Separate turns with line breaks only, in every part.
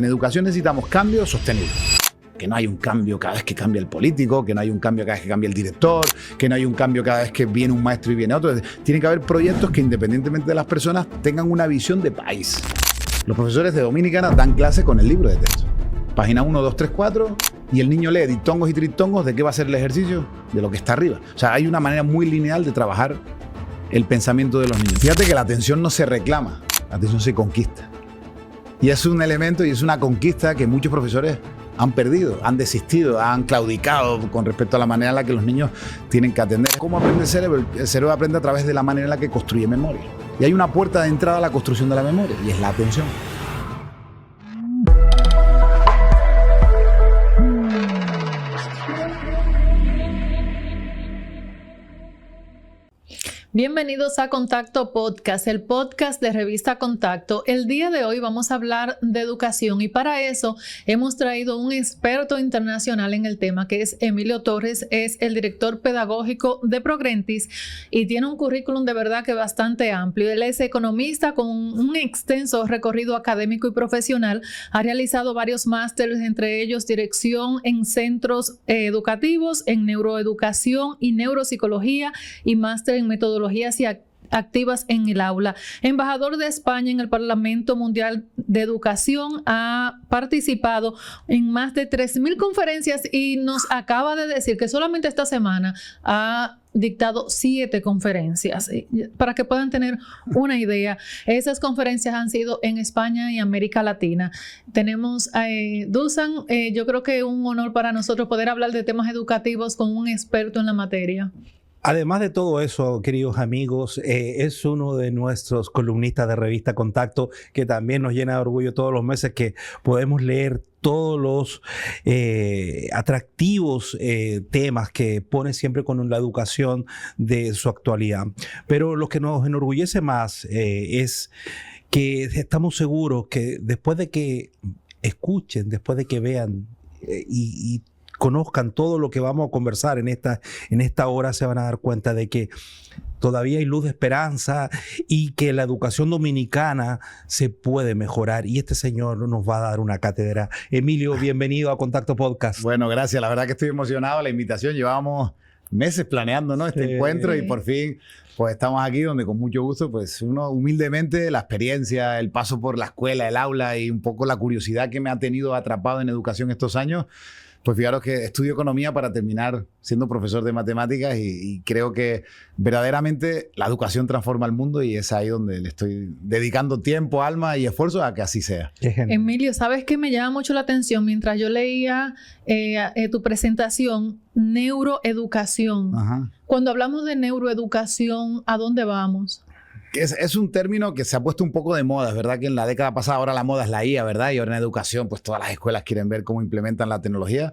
En educación necesitamos cambio sostenible. Que no hay un cambio cada vez que cambia el político, que no hay un cambio cada vez que cambia el director, que no hay un cambio cada vez que viene un maestro y viene otro. Tiene que haber proyectos que, independientemente de las personas, tengan una visión de país. Los profesores de Dominicana dan clase con el libro de texto. Página 1, 2, 3, 4, y el niño lee diptongos y triptongos. ¿De qué va a ser el ejercicio? De lo que está arriba. O sea, hay una manera muy lineal de trabajar el pensamiento de los niños. Fíjate que la atención no se reclama, la atención se conquista. Y es un elemento y es una conquista que muchos profesores han perdido, han desistido, han claudicado con respecto a la manera en la que los niños tienen que atender. ¿Cómo aprende el cerebro? El cerebro aprende a través de la manera en la que construye memoria. Y hay una puerta de entrada a la construcción de la memoria, y es la atención.
Bienvenidos a Contacto Podcast, el podcast de Revista Contacto. El día de hoy vamos a hablar de educación y para eso hemos traído un experto internacional en el tema que es Emilio Torres, es el director pedagógico de Progrentis y tiene un currículum de verdad que bastante amplio. Él es economista con un extenso recorrido académico y profesional, ha realizado varios másteres, entre ellos dirección en centros educativos, en neuroeducación y neuropsicología y máster en metodologías y activas en el aula. Embajador de España en el Parlamento Mundial de Educación, ha participado en más de 3,000 conferencias y nos acaba de decir que solamente esta semana ha dictado 7 conferencias. Para que puedan tener una idea, esas conferencias han sido en España y América Latina. Tenemos a Dusan, yo creo que es un honor para nosotros poder hablar de temas educativos con un experto en la materia.
Además de todo eso, queridos amigos, es uno de nuestros columnistas de Revista Contacto que también nos llena de orgullo todos los meses que podemos leer todos los atractivos temas que pone siempre con la educación de su actualidad. Pero lo que nos enorgullece más es que estamos seguros que después de que escuchen, después de que vean y conozcan todo lo que vamos a conversar en esta hora, se van a dar cuenta de que todavía hay luz de esperanza y que la educación dominicana se puede mejorar. Y este señor nos va a dar una cátedra. Emilio, bienvenido a Contacto Podcast.
Bueno, gracias. La verdad que estoy emocionado. La invitación, llevábamos meses planeando, ¿no? Este encuentro y por fin pues estamos aquí donde con mucho gusto pues uno humildemente la experiencia, el paso por la escuela, el aula y un poco la curiosidad que me ha tenido atrapado en educación estos años. Pues fijaros que estudio economía para terminar siendo profesor de matemáticas y creo que verdaderamente la educación transforma el mundo y es ahí donde le estoy dedicando tiempo, alma y esfuerzo a que así sea.
Emilio, ¿sabes qué me llama mucho la atención? Mientras yo leía tu presentación, neuroeducación. Ajá. Cuando hablamos de neuroeducación, ¿a dónde vamos?
Es un término que se ha puesto un poco de moda, es verdad que en la década pasada ahora la moda es la IA, ¿verdad? Y ahora en educación pues todas las escuelas quieren ver cómo implementan la tecnología.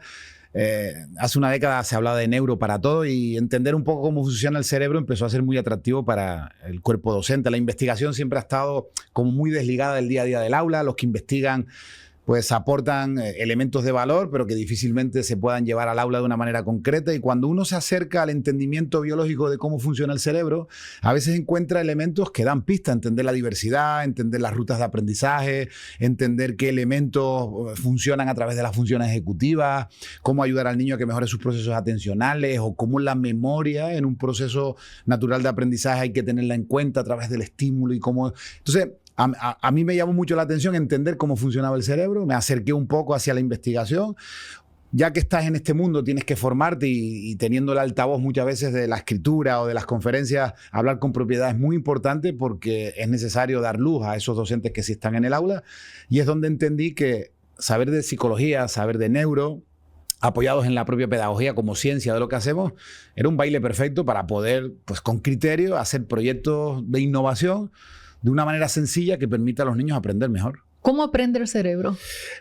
Hace una década se hablaba de neuro para todo y entender un poco cómo funciona el cerebro empezó a ser muy atractivo para el cuerpo docente. La investigación siempre ha estado como muy desligada del día a día del aula. Los que investigan pues aportan elementos de valor, pero que difícilmente se puedan llevar al aula de una manera concreta. Y cuando uno se acerca al entendimiento biológico de cómo funciona el cerebro, a veces encuentra elementos que dan pista, entender la diversidad, entender las rutas de aprendizaje, entender qué elementos funcionan a través de las funciones ejecutivas, cómo ayudar al niño a que mejore sus procesos atencionales o cómo la memoria en un proceso natural de aprendizaje hay que tenerla en cuenta a través del estímulo y cómo... Entonces, a mí me llamó mucho la atención entender cómo funcionaba el cerebro, me acerqué un poco hacia la investigación. Ya que estás en este mundo, tienes que formarte y teniendo el altavoz muchas veces de la escritura o de las conferencias, hablar con propiedad es muy importante porque es necesario dar luz a esos docentes que sí están en el aula. Y es donde entendí que saber de psicología, saber de neuro, apoyados en la propia pedagogía como ciencia de lo que hacemos, era un baile perfecto para poder, pues con criterio, hacer proyectos de innovación de una manera sencilla que permita a los niños aprender mejor.
¿Cómo aprende el cerebro?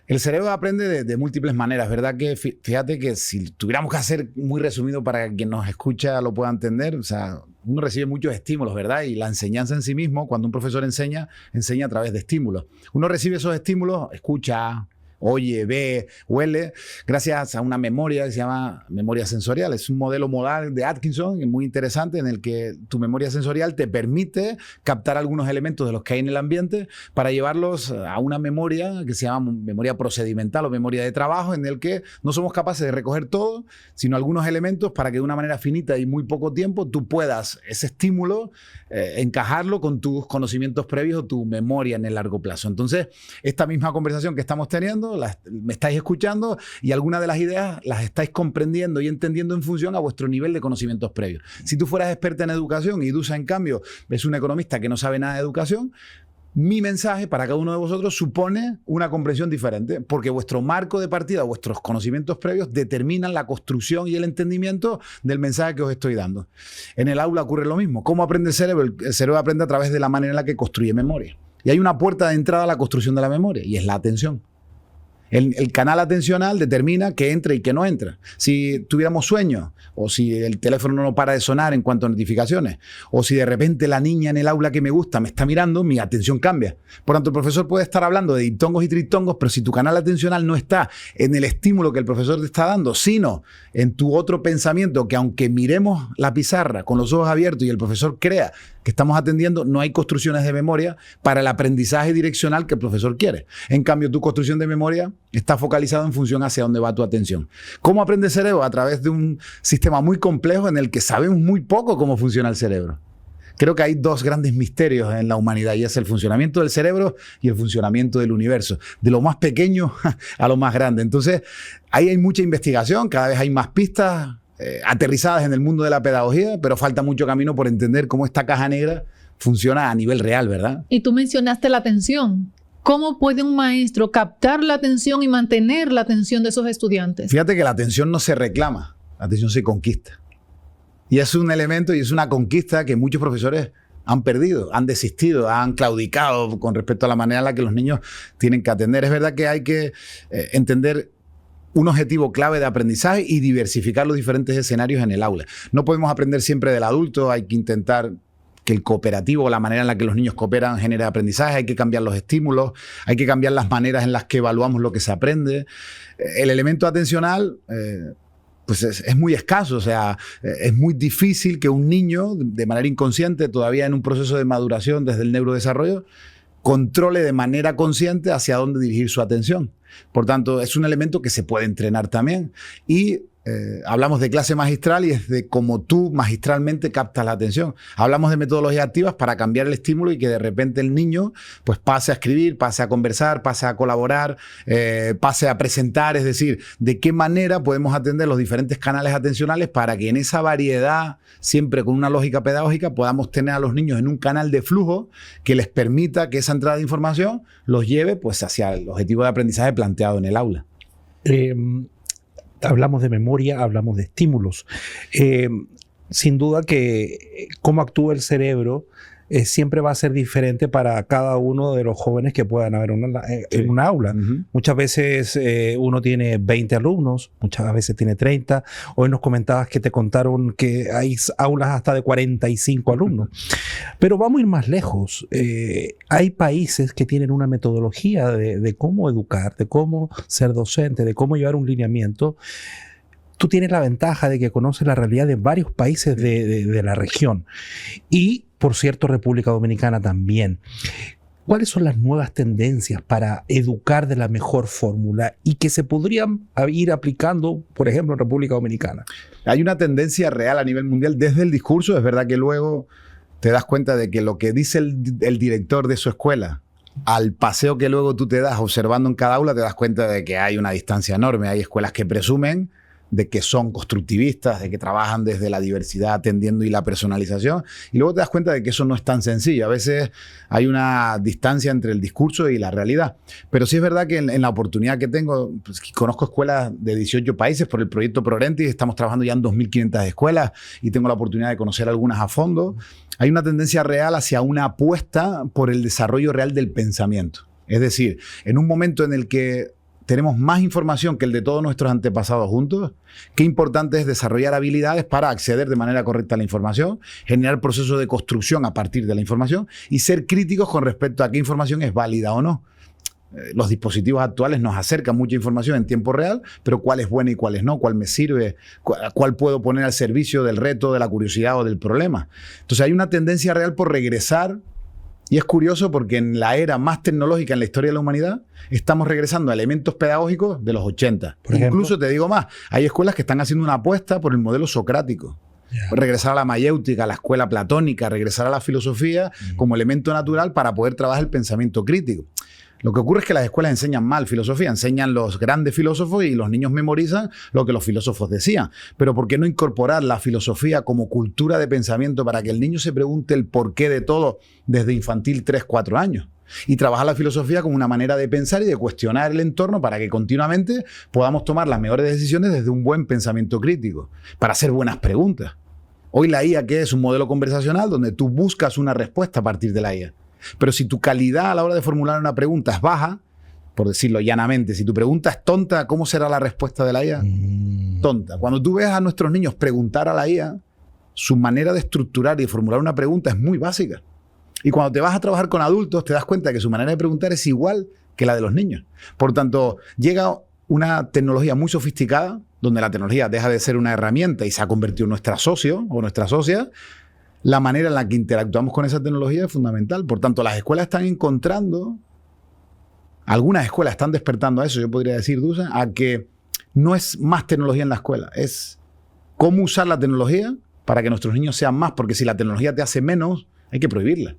El cerebro aprende de múltiples maneras, ¿verdad? Que fíjate que si tuviéramos que hacer muy resumido para que quien nos escucha lo pueda entender, o sea, uno recibe muchos estímulos, ¿verdad? Y la enseñanza en sí mismo, cuando un profesor enseña a través de estímulos. Uno recibe esos estímulos, escucha, oye, ve, huele, gracias a una memoria que se llama memoria sensorial. Es un modelo modal de Atkinson muy interesante en el que tu memoria sensorial te permite captar algunos elementos de los que hay en el ambiente para llevarlos a una memoria que se llama memoria procedimental o memoria de trabajo, en el que no somos capaces de recoger todo, sino algunos elementos para que de una manera finita y muy poco tiempo tú puedas ese estímulo encajarlo con tus conocimientos previos o tu memoria en el largo plazo. Entonces, esta misma conversación que estamos teniendo, me estáis escuchando y algunas de las ideas las estáis comprendiendo y entendiendo en función a vuestro nivel de conocimientos previos. Si tú fueras experta en educación y Dusa, en cambio, es un economista que no sabe nada de educación, mi mensaje para cada uno de vosotros supone una comprensión diferente, porque vuestro marco de partida, vuestros conocimientos previos determinan la construcción y el entendimiento del mensaje que os estoy dando. En el aula ocurre lo mismo. ¿Cómo aprende el cerebro? El cerebro aprende a través de la manera en la que construye memoria. Y hay una puerta de entrada a la construcción de la memoria, y es la atención. El canal atencional determina qué entra y qué no entra. Si tuviéramos sueño, o si el teléfono no para de sonar en cuanto a notificaciones, o si de repente la niña en el aula que me gusta me está mirando, mi atención cambia. Por tanto, el profesor puede estar hablando de diptongos y triptongos, pero si tu canal atencional no está en el estímulo que el profesor te está dando, sino en tu otro pensamiento, que aunque miremos la pizarra con los ojos abiertos y el profesor crea que estamos atendiendo, no hay construcciones de memoria para el aprendizaje direccional que el profesor quiere. En cambio, tu construcción de memoria está focalizada en función hacia dónde va tu atención. ¿Cómo aprende el cerebro? A través de un sistema muy complejo en el que sabemos muy poco cómo funciona el cerebro. Creo que hay dos grandes misterios en la humanidad, y es el funcionamiento del cerebro y el funcionamiento del universo, de lo más pequeño a lo más grande. Entonces, ahí hay mucha investigación, cada vez hay más pistas aterrizadas en el mundo de la pedagogía, pero falta mucho camino por entender cómo esta caja negra funciona a nivel real, ¿verdad?
Y tú mencionaste la atención. ¿Cómo puede un maestro captar la atención y mantener la atención de esos estudiantes?
Fíjate que la atención no se reclama, la atención se conquista. Y es un elemento y es una conquista que muchos profesores han perdido, han desistido, han claudicado con respecto a la manera en la que los niños tienen que atender. Es verdad que hay que entender un objetivo clave de aprendizaje y diversificar los diferentes escenarios en el aula. No podemos aprender siempre del adulto, hay que intentar que el cooperativo, la manera en la que los niños cooperan, genere aprendizaje, hay que cambiar los estímulos, hay que cambiar las maneras en las que evaluamos lo que se aprende. El elemento atencional pues es muy escaso, o sea, es muy difícil que un niño, de manera inconsciente, todavía en un proceso de maduración desde el neurodesarrollo, controle de manera consciente hacia dónde dirigir su atención. Por tanto, es un elemento que se puede entrenar también. Y hablamos de clase magistral y es de cómo tú magistralmente captas la atención. Hablamos de metodologías activas para cambiar el estímulo y que de repente el niño pues pase a escribir, pase a conversar, pase a colaborar, pase a presentar. Es decir, de qué manera podemos atender los diferentes canales atencionales para que en esa variedad, siempre con una lógica pedagógica, podamos tener a los niños en un canal de flujo que les permita que esa entrada de información los lleve pues hacia el objetivo de aprendizaje planteado en el aula.
Hablamos de memoria, hablamos de estímulos. Sin duda que cómo actúa el cerebro siempre va a ser diferente para cada uno de los jóvenes que puedan haber en una aula. Uh-huh. Muchas veces uno tiene 20 alumnos, muchas veces tiene 30. Hoy nos comentabas que te contaron que hay aulas hasta de 45 alumnos. Pero vamos a ir más lejos. Hay países que tienen una metodología de cómo educar, de cómo ser docente, de cómo llevar un lineamiento. Tú tienes la ventaja de que conoces la realidad de varios países de la región. Y, por cierto, República Dominicana también. ¿Cuáles son las nuevas tendencias para educar de la mejor fórmula y que se podrían ir aplicando, por ejemplo, en República Dominicana?
Hay una tendencia real a nivel mundial desde el discurso. Es verdad que luego te das cuenta de que lo que dice el director de su escuela, al paseo que luego tú te das observando en cada aula, te das cuenta de que hay una distancia enorme. Hay escuelas que presumen de que son constructivistas, de que trabajan desde la diversidad atendiendo y la personalización, y luego te das cuenta de que eso no es tan sencillo. A veces hay una distancia entre el discurso y la realidad. Pero sí es verdad que en la oportunidad que tengo, pues, conozco escuelas de 18 países por el proyecto ProRentis, estamos trabajando ya en 2.500 escuelas y tengo la oportunidad de conocer algunas a fondo. Hay una tendencia real hacia una apuesta por el desarrollo real del pensamiento. Es decir, en un momento en el que tenemos más información que el de todos nuestros antepasados juntos, qué importante es desarrollar habilidades para acceder de manera correcta a la información, generar procesos de construcción a partir de la información y ser críticos con respecto a qué información es válida o no. Los dispositivos actuales nos acercan mucha información en tiempo real, pero cuál es buena y cuál es no, cuál me sirve, cuál puedo poner al servicio del reto, de la curiosidad o del problema. Entonces hay una tendencia real por regresar, y es curioso porque en la era más tecnológica en la historia de la humanidad estamos regresando a elementos pedagógicos de los 80.
Por ejemplo,
incluso te digo más, hay escuelas que están haciendo una apuesta por el modelo socrático. Regresar a la mayéutica, a la escuela platónica, regresar a la filosofía como elemento natural para poder trabajar el pensamiento crítico. Lo que ocurre es que las escuelas enseñan mal filosofía, enseñan los grandes filósofos y los niños memorizan lo que los filósofos decían. Pero ¿por qué no incorporar la filosofía como cultura de pensamiento para que el niño se pregunte el porqué de todo desde infantil 3, 4 años? Y trabajar la filosofía como una manera de pensar y de cuestionar el entorno para que continuamente podamos tomar las mejores decisiones desde un buen pensamiento crítico, para hacer buenas preguntas. Hoy la IA, ¿qué es? Un modelo conversacional donde tú buscas una respuesta a partir de la IA. Pero si tu calidad a la hora de formular una pregunta es baja, por decirlo llanamente, si tu pregunta es tonta, ¿cómo será la respuesta de la IA? Tonta. Cuando tú ves a nuestros niños preguntar a la IA, su manera de estructurar y de formular una pregunta es muy básica. Y cuando te vas a trabajar con adultos, te das cuenta que su manera de preguntar es igual que la de los niños. Por tanto, llega una tecnología muy sofisticada, donde la tecnología deja de ser una herramienta y se ha convertido en nuestra socio o nuestra socia. La manera en la que interactuamos con esa tecnología es fundamental. Por tanto, las escuelas están encontrando, algunas escuelas están despertando a eso, yo podría decir, Dusan, a que no es más tecnología en la escuela, es cómo usar la tecnología para que nuestros niños sean más, porque si la tecnología te hace menos, hay que prohibirla.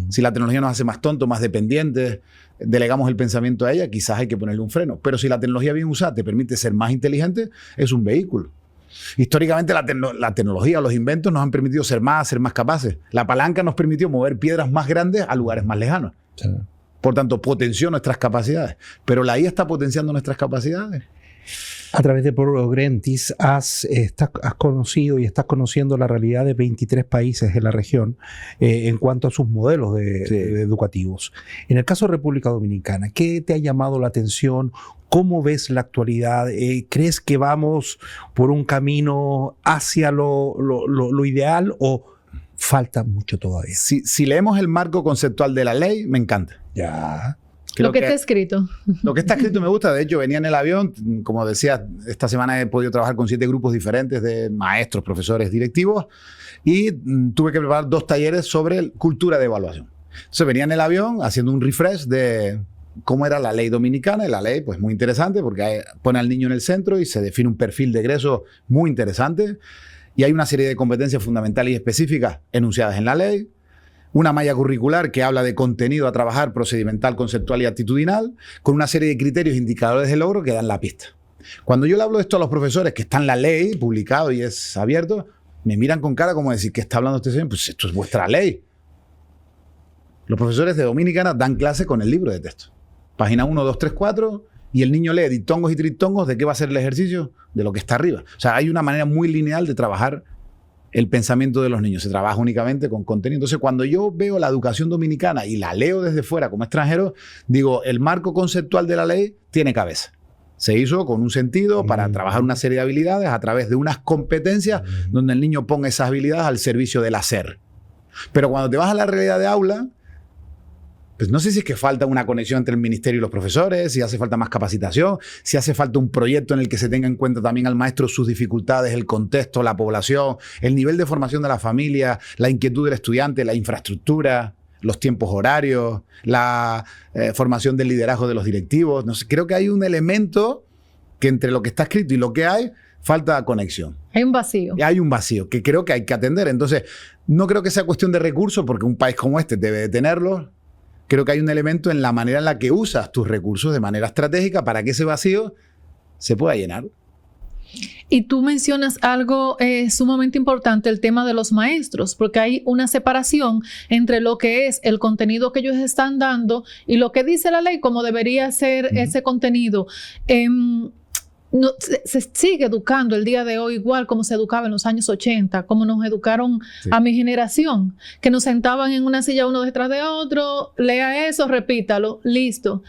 Si la tecnología nos hace más tontos, más dependientes, delegamos el pensamiento a ella, quizás hay que ponerle un freno. Pero si la tecnología bien usada te permite ser más inteligente, es un vehículo. Históricamente la tecnología, los inventos nos han permitido ser más capaces. La palanca nos permitió mover piedras más grandes a lugares más lejanos. Sí. Por tanto, potenció nuestras capacidades. Pero la IA está potenciando nuestras capacidades.
A través de Progrentis has conocido y estás conociendo la realidad de 23 países de la región en cuanto a sus modelos educativos. En el caso de República Dominicana, ¿qué te ha llamado la atención? ¿Cómo ves la actualidad? ¿Crees que vamos por un camino hacia lo ideal o falta mucho todavía?
Si leemos el marco conceptual de la ley, me encanta.
Ya.
Lo que está escrito.
Lo que está escrito me gusta. De hecho, venía en el avión. Como decía, esta semana he podido trabajar con 7 grupos diferentes de maestros, profesores, directivos. Y tuve que preparar 2 talleres sobre cultura de evaluación. Entonces venía en el avión haciendo un refresh de cómo era la ley dominicana. Y la ley, pues muy interesante, porque pone al niño en el centro y se define un perfil de egreso muy interesante. Y hay una serie de competencias fundamentales y específicas enunciadas en la ley. Una malla curricular que habla de contenido a trabajar procedimental, conceptual y actitudinal, con una serie de criterios e indicadores de logro que dan la pista. Cuando yo le hablo de esto a los profesores, que está en la ley, publicado y es abierto, me miran con cara como decir, ¿qué está hablando este señor? Pues esto es vuestra ley. Los profesores de Dominicana dan clase con el libro de texto. Página 1, 2, 3, 4, y el niño lee diptongos y triptongos de qué va a ser el ejercicio, de lo que está arriba. O sea, hay una manera muy lineal de trabajar el pensamiento de los niños. Se trabaja únicamente con contenido. Entonces, cuando yo veo la educación dominicana y la leo desde fuera como extranjero, digo, el marco conceptual de la ley tiene cabeza. Se hizo con un sentido para trabajar una serie de habilidades a través de unas competencias donde el niño ponga esas habilidades al servicio del hacer. Pero cuando te vas a la realidad de aula, pues no sé si es que falta una conexión entre el ministerio y los profesores, si hace falta más capacitación, si hace falta un proyecto en el que se tenga en cuenta también al maestro sus dificultades, el contexto, la población, el nivel de formación de la familia, la inquietud del estudiante, la infraestructura, los tiempos horarios, la formación del liderazgo de los directivos. No sé, creo que hay un elemento que entre lo que está escrito y lo que hay, falta conexión.
Hay un vacío.
Hay un vacío que creo que hay que atender. Entonces, no creo que sea cuestión de recursos, porque un país como este debe de tenerlos. Creo que hay un elemento en la manera en la que usas tus recursos de manera estratégica para que ese vacío se pueda llenar.
Y tú mencionas algo sumamente importante, el tema de los maestros, porque hay una separación entre lo que es el contenido que ellos están dando y lo que dice la ley, como debería ser ese contenido. No, se sigue educando el día de hoy igual como se educaba en los años 80, como nos educaron a mi generación, que nos sentaban en una silla uno detrás de otro, lea eso, repítalo, listo.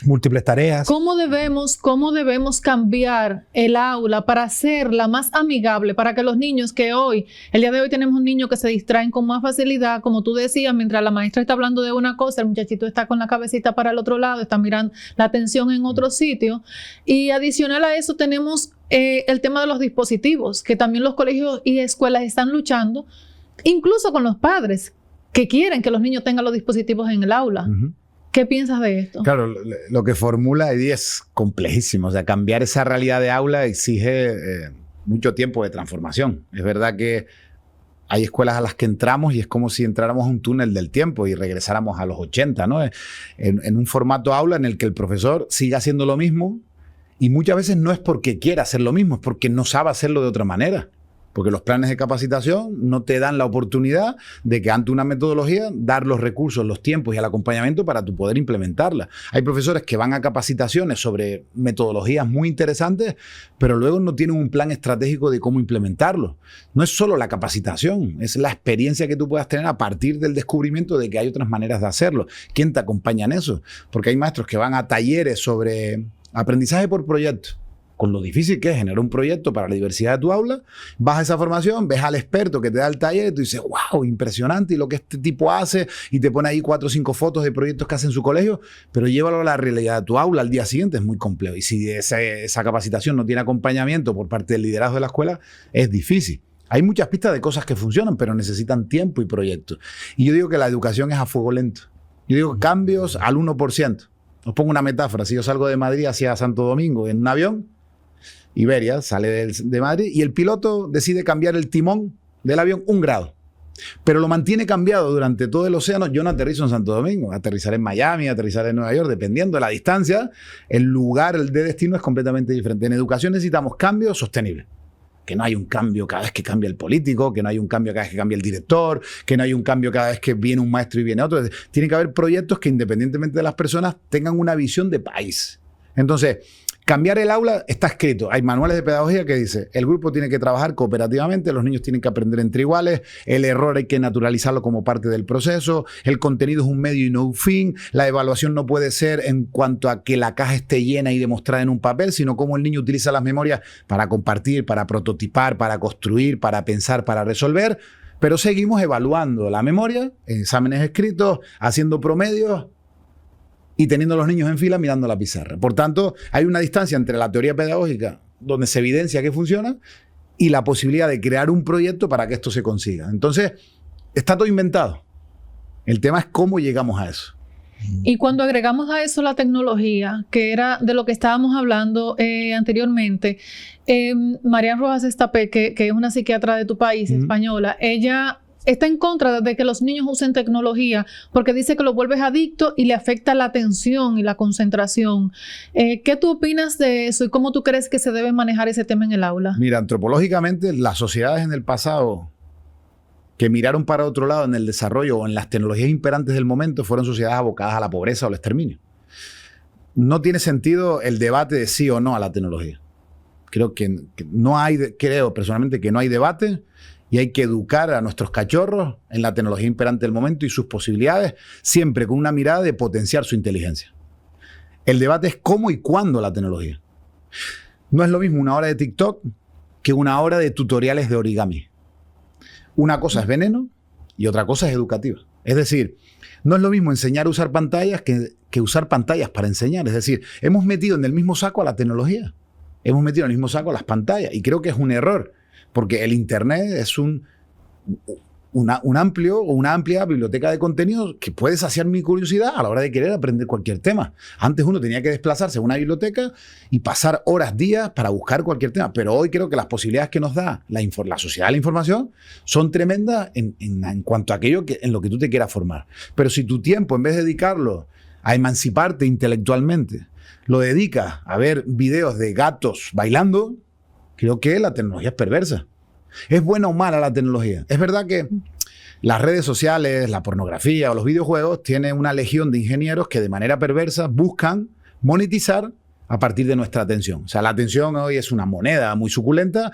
múltiples tareas.
¿Cómo debemos cambiar el aula para hacerla más amigable, para que los niños que el día de hoy tenemos niños que se distraen con más facilidad, como tú decías, mientras la maestra está hablando de una cosa, el muchachito está con la cabecita para el otro lado, está mirando la atención en otro sitio? Y adicional a eso tenemos el tema de los dispositivos, que también los colegios y escuelas están luchando, incluso con los padres, que quieren que los niños tengan los dispositivos en el aula. ¿Qué piensas de esto?
Claro, lo que formula Edith es complejísimo. O sea, cambiar esa realidad de aula exige mucho tiempo de transformación. Es verdad que hay escuelas a las que entramos y es como si entráramos a un túnel del tiempo y regresáramos a los 80, ¿no? En un formato aula en el que el profesor sigue haciendo lo mismo y muchas veces no es porque quiera hacer lo mismo, es porque no sabe hacerlo de otra manera. Porque los planes de capacitación no te dan la oportunidad de que ante una metodología dar los recursos, los tiempos y el acompañamiento para tu poder implementarla. Hay profesores que van a capacitaciones sobre metodologías muy interesantes, pero luego no tienen un plan estratégico de cómo implementarlo. No es solo la capacitación, es la experiencia que tú puedas tener a partir del descubrimiento de que hay otras maneras de hacerlo. ¿Quién te acompaña en eso? Porque hay maestros que van a talleres sobre aprendizaje por proyecto. Con lo difícil que es generar un proyecto para la diversidad de tu aula, vas a esa formación, ves al experto que te da el taller y tú dices, wow, impresionante y lo que este tipo hace, y te pone ahí 4 o 5 fotos de proyectos que hace en su colegio, pero llévalo a la realidad de tu aula al día siguiente, es muy complejo. Y si esa capacitación no tiene acompañamiento por parte del liderazgo de la escuela, es difícil. Hay muchas pistas de cosas que funcionan, pero necesitan tiempo y proyectos. Y yo digo que la educación es a fuego lento. Yo digo cambios al 1%. Os pongo una metáfora. Si yo salgo de Madrid hacia Santo Domingo en un avión, Iberia sale de Madrid y el piloto decide cambiar el timón del avión 1 grado. Pero lo mantiene cambiado durante todo el océano. Yo no aterrizo en Santo Domingo, aterrizaré en Miami, aterrizaré en Nueva York, dependiendo de la distancia, el lugar de destino es completamente diferente. En educación necesitamos cambios sostenibles. Que no hay un cambio cada vez que cambia el político, que no hay un cambio cada vez que cambia el director, que no hay un cambio cada vez que viene un maestro y viene otro. Tiene que haber proyectos que independientemente de las personas tengan una visión de país. Entonces, cambiar el aula está escrito. Hay manuales de pedagogía que dice, el grupo tiene que trabajar cooperativamente, los niños tienen que aprender entre iguales, el error hay que naturalizarlo como parte del proceso, el contenido es un medio y no un fin, la evaluación no puede ser en cuanto a que la caja esté llena y demostrada en un papel, sino cómo el niño utiliza las memorias para compartir, para prototipar, para construir, para pensar, para resolver, pero seguimos evaluando la memoria, en exámenes escritos, haciendo promedios, y teniendo a los niños en fila mirando la pizarra. Por tanto, hay una distancia entre la teoría pedagógica, donde se evidencia que funciona, y la posibilidad de crear un proyecto para que esto se consiga. Entonces, está todo inventado. El tema es cómo llegamos a eso.
Y cuando agregamos a eso la tecnología, que era de lo que estábamos hablando anteriormente, Marian Rojas Estapé, que es una psiquiatra de tu país, española, ella está en contra de que los niños usen tecnología porque dice que los vuelves adictos y le afecta la atención y la concentración. ¿Qué tú opinas de eso y cómo tú crees que se debe manejar ese tema en el aula?
Mira, antropológicamente las sociedades en el pasado que miraron para otro lado en el desarrollo o en las tecnologías imperantes del momento fueron sociedades abocadas a la pobreza o al exterminio. No tiene sentido el debate de sí o no a la tecnología. Creo personalmente que no hay debate. Y hay que educar a nuestros cachorros en la tecnología imperante del momento y sus posibilidades, siempre con una mirada de potenciar su inteligencia. El debate es cómo y cuándo la tecnología. No es lo mismo una hora de TikTok que una hora de tutoriales de origami. Una cosa es veneno y otra cosa es educativa. Es decir, no es lo mismo enseñar a usar pantallas que usar pantallas para enseñar. Es decir, hemos metido en el mismo saco a la tecnología. Hemos metido en el mismo saco a las pantallas y creo que es un error. Porque el Internet es una amplia biblioteca de contenidos que puede saciar mi curiosidad a la hora de querer aprender cualquier tema. Antes uno tenía que desplazarse a una biblioteca y pasar horas, días para buscar cualquier tema. Pero hoy creo que las posibilidades que nos da la sociedad de la información son tremendas en cuanto a aquello en lo que tú te quieras formar. Pero si tu tiempo, en vez de dedicarlo a emanciparte intelectualmente, lo dedicas a ver videos de gatos bailando, creo que la tecnología es perversa. ¿Es buena o mala la tecnología? Es verdad que las redes sociales, la pornografía o los videojuegos tienen una legión de ingenieros que de manera perversa buscan monetizar a partir de nuestra atención. O sea, la atención hoy es una moneda muy suculenta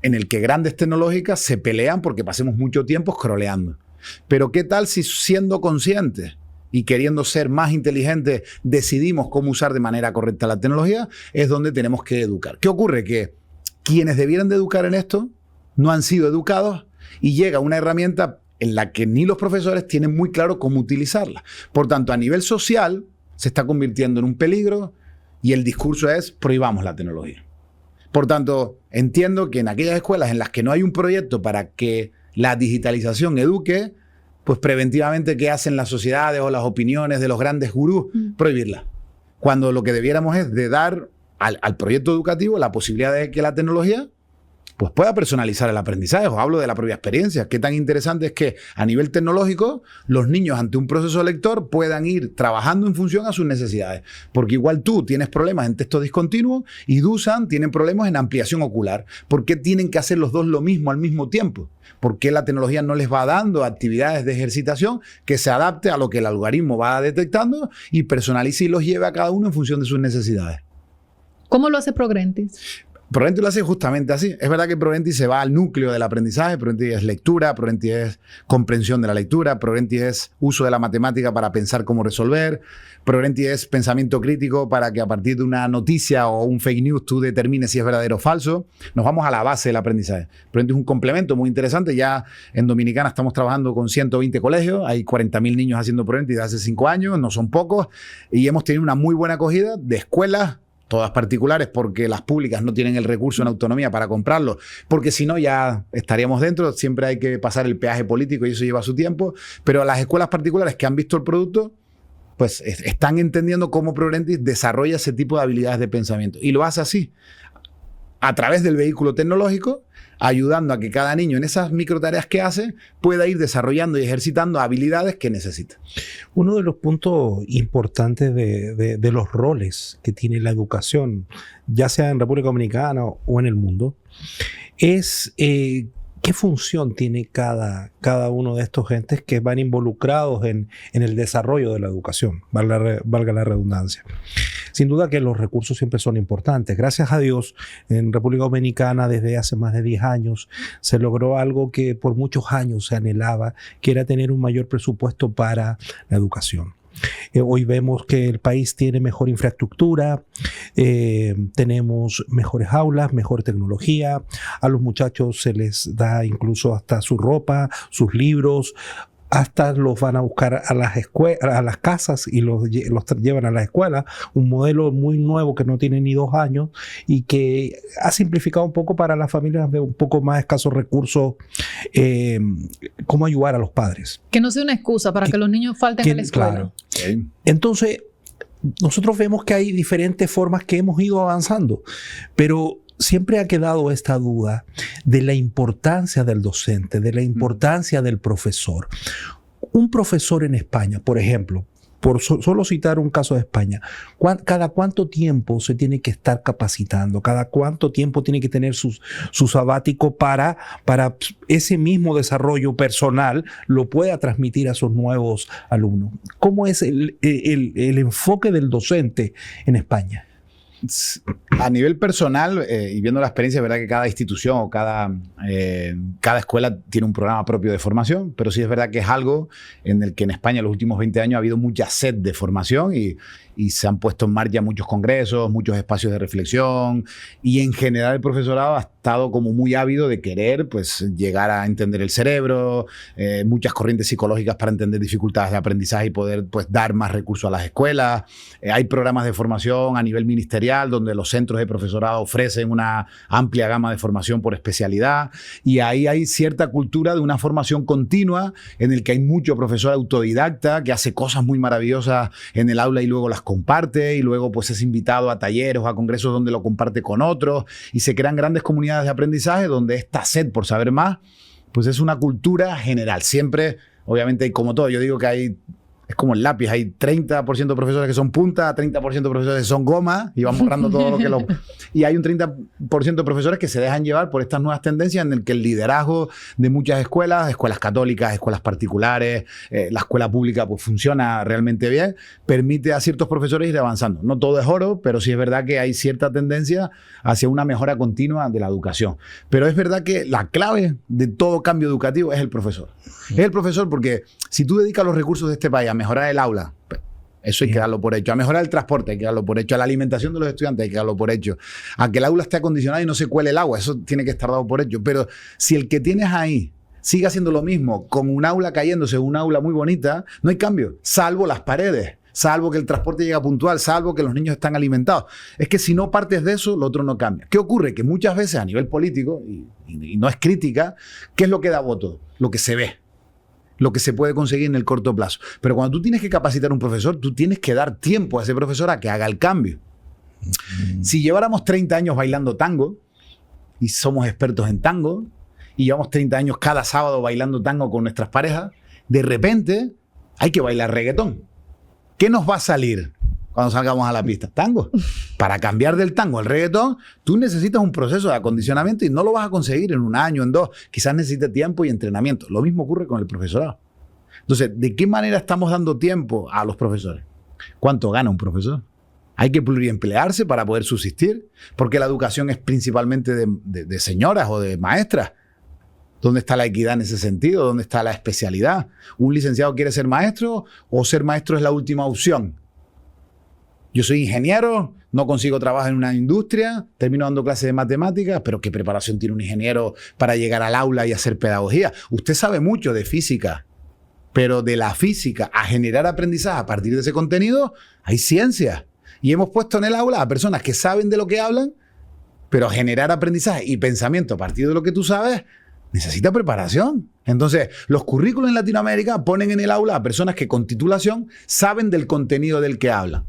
en el que grandes tecnológicas se pelean porque pasemos mucho tiempo scrolleando. Pero ¿qué tal si siendo conscientes y queriendo ser más inteligentes, decidimos cómo usar de manera correcta la tecnología, es donde tenemos que educar. ¿Qué ocurre? Que quienes debieran de educar en esto no han sido educados y llega una herramienta en la que ni los profesores tienen muy claro cómo utilizarla. Por tanto, a nivel social se está convirtiendo en un peligro y el discurso es prohibamos la tecnología. Por tanto, entiendo que en aquellas escuelas en las que no hay un proyecto para que la digitalización eduque, pues preventivamente, ¿qué hacen las sociedades o las opiniones de los grandes gurús? Prohibirla. Cuando lo que debiéramos es de dar al proyecto educativo la posibilidad de que la tecnología pues pueda personalizar el aprendizaje. Os hablo de la propia experiencia. Qué tan interesante es que a nivel tecnológico los niños ante un proceso lector puedan ir trabajando en función a sus necesidades. Porque igual tú tienes problemas en texto discontinuo y Dusan tienen problemas en ampliación ocular. ¿Por qué tienen que hacer los dos lo mismo al mismo tiempo? ¿Por qué la tecnología no les va dando actividades de ejercitación que se adapte a lo que el algoritmo va detectando y personalice y los lleve a cada uno en función de sus necesidades?
¿Cómo lo hace Progrentis?
Progrentis lo hace justamente así. Es verdad que Progrentis se va al núcleo del aprendizaje. Progrentis es lectura, Progrentis es comprensión de la lectura, Progrentis es uso de la matemática para pensar cómo resolver, Progrentis es pensamiento crítico para que a partir de una noticia o un fake news tú determines si es verdadero o falso. Nos vamos a la base del aprendizaje. Progrentis es un complemento muy interesante. Ya en Dominicana estamos trabajando con 120 colegios. Hay 40.000 niños haciendo Progrentis desde hace 5 años. No son pocos. Y hemos tenido una muy buena acogida de escuelas, todas particulares, porque las públicas no tienen el recurso en autonomía para comprarlo, porque si no ya estaríamos dentro. Siempre hay que pasar el peaje político y eso lleva su tiempo, pero las escuelas particulares que han visto el producto pues están entendiendo cómo Progrentis desarrolla ese tipo de habilidades de pensamiento y lo hace así, a través del vehículo tecnológico, ayudando a que cada niño en esas microtareas que hace pueda ir desarrollando y ejercitando habilidades que necesita.
Uno de los puntos importantes de los roles que tiene la educación, ya sea en República Dominicana o en el mundo, es qué función tiene cada uno de estos entes que van involucrados en el desarrollo de la educación, valga la redundancia. Sin duda que los recursos siempre son importantes. Gracias a Dios, en República Dominicana desde hace más de 10 años se logró algo que por muchos años se anhelaba, que era tener un mayor presupuesto para la educación. Hoy vemos que el país tiene mejor infraestructura, tenemos mejores aulas, mejor tecnología, a los muchachos se les da incluso hasta su ropa, sus libros, hasta los van a buscar a las casas y los llevan a la escuela. Un modelo muy nuevo que no tiene ni 2 años y que ha simplificado un poco para las familias de un poco más escasos recursos cómo ayudar a los padres.
Que no sea una excusa para que los niños falten a la escuela.
Claro. Entonces, nosotros vemos que hay diferentes formas que hemos ido avanzando, pero siempre ha quedado esta duda de la importancia del docente, de la importancia del profesor. Un profesor en España, por ejemplo, por solo citar un caso de España, ¿cada cuánto tiempo se tiene que estar capacitando? ¿Cada cuánto tiempo tiene que tener su sabático para ese mismo desarrollo personal lo pueda transmitir a sus nuevos alumnos? ¿Cómo es el enfoque del docente en España?
A nivel personal, y viendo la experiencia, es verdad que cada institución o cada escuela tiene un programa propio de formación, pero sí es verdad que es algo en el que en España en los últimos 20 años ha habido mucha sed de formación y se han puesto en marcha muchos congresos, muchos espacios de reflexión y en general el profesorado ha estado como muy ávido de querer pues llegar a entender el cerebro, muchas corrientes psicológicas para entender dificultades de aprendizaje y poder pues dar más recursos a las escuelas. Hay programas de formación a nivel ministerial donde los centros de profesorado ofrecen una amplia gama de formación por especialidad y ahí hay cierta cultura de una formación continua en el que hay mucho profesor autodidacta que hace cosas muy maravillosas en el aula y luego las comparte y luego pues es invitado a talleres o a congresos donde lo comparte con otros y se crean grandes comunidades de aprendizaje donde esta sed por saber más pues es una cultura general. Siempre, obviamente, hay como todo, yo digo que es como el lápiz, hay 30% de profesores que son punta, 30% de profesores que son goma y van borrando todo lo que lo... Y hay un 30% de profesores que se dejan llevar por estas nuevas tendencias en el que el liderazgo de muchas escuelas católicas, escuelas particulares, la escuela pública pues funciona realmente bien, permite a ciertos profesores ir avanzando. No todo es oro, pero sí es verdad que hay cierta tendencia hacia una mejora continua de la educación. Pero es verdad que la clave de todo cambio educativo es el profesor. Es el profesor porque si tú dedicas los recursos de este país a mejorar el aula. Eso hay que darlo por hecho. A mejorar el transporte hay que darlo por hecho. A la alimentación de los estudiantes hay que darlo por hecho. A que el aula esté acondicionada y no se cuele el agua, eso tiene que estar dado por hecho. Pero si el que tienes ahí sigue haciendo lo mismo, con un aula cayéndose, un aula muy bonita, no hay cambio, salvo las paredes, salvo que el transporte llega puntual, salvo que los niños están alimentados. Es que si no partes de eso, lo otro no cambia. ¿Qué ocurre? Que muchas veces a nivel político, y no es crítica, ¿qué es lo que da voto? Lo que se ve, lo que se puede conseguir en el corto plazo. Pero cuando tú tienes que capacitar a un profesor, tú tienes que dar tiempo a ese profesor a que haga el cambio. Si lleváramos 30 años bailando tango, y somos expertos en tango, y llevamos 30 años cada sábado bailando tango con nuestras parejas, de repente hay que bailar reggaetón. ¿Qué nos va a salir cuando salgamos a la pista? Tango. Para cambiar del tango al reggaetón, tú necesitas un proceso de acondicionamiento y no lo vas a conseguir en un año, en 2. Quizás necesites tiempo y entrenamiento. Lo mismo ocurre con el profesorado. Entonces, ¿de qué manera estamos dando tiempo a los profesores? ¿Cuánto gana un profesor? Hay que pluriemplearse para poder subsistir, porque la educación es principalmente de señoras o de maestras. ¿Dónde está la equidad en ese sentido? ¿Dónde está la especialidad? ¿Un licenciado quiere ser maestro o ser maestro es la última opción? Yo soy ingeniero, no consigo trabajo en una industria, termino dando clases de matemáticas, pero ¿qué preparación tiene un ingeniero para llegar al aula y hacer pedagogía? Usted sabe mucho de física, pero de la física a generar aprendizaje a partir de ese contenido, hay ciencia. Y hemos puesto en el aula a personas que saben de lo que hablan, pero generar aprendizaje y pensamiento a partir de lo que tú sabes necesita preparación. Entonces, los currículos en Latinoamérica ponen en el aula a personas que con titulación saben del contenido del que hablan.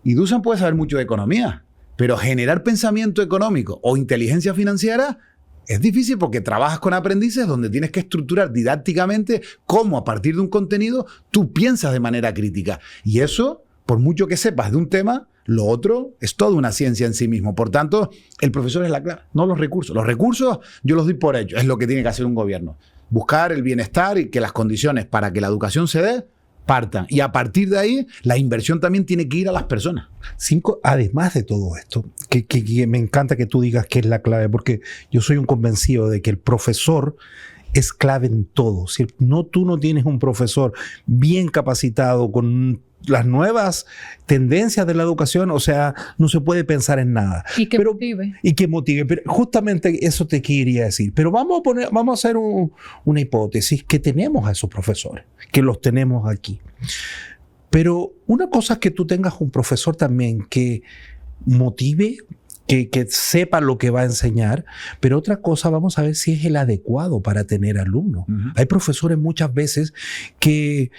Y Dusan puede saber mucho de economía, pero generar pensamiento económico o inteligencia financiera es difícil porque trabajas con aprendices donde tienes que estructurar didácticamente cómo a partir de un contenido tú piensas de manera crítica. Y eso, por mucho que sepas de un tema, lo otro es toda una ciencia en sí mismo. Por tanto, el profesor es la clave, no los recursos. Los recursos yo los doy por hecho, es lo que tiene que hacer un gobierno. Buscar el bienestar y que las condiciones para que la educación se dé partan. Y a partir de ahí, la inversión también tiene que ir a las personas.
Además de todo esto, que me encanta que tú digas que es la clave, porque yo soy un convencido de que el profesor es clave en todo. Si tú no tienes un profesor bien capacitado con las nuevas tendencias de la educación, o sea, no se puede pensar en nada.
Y que motive.
Y que motive. Pero justamente eso te quería decir. Pero vamos a hacer una hipótesis, que tenemos a esos profesores, que los tenemos aquí. Pero una cosa es que tú tengas un profesor también que motive, que sepa lo que va a enseñar, pero otra cosa, vamos a ver si es el adecuado para tener alumnos. Hay profesores muchas veces que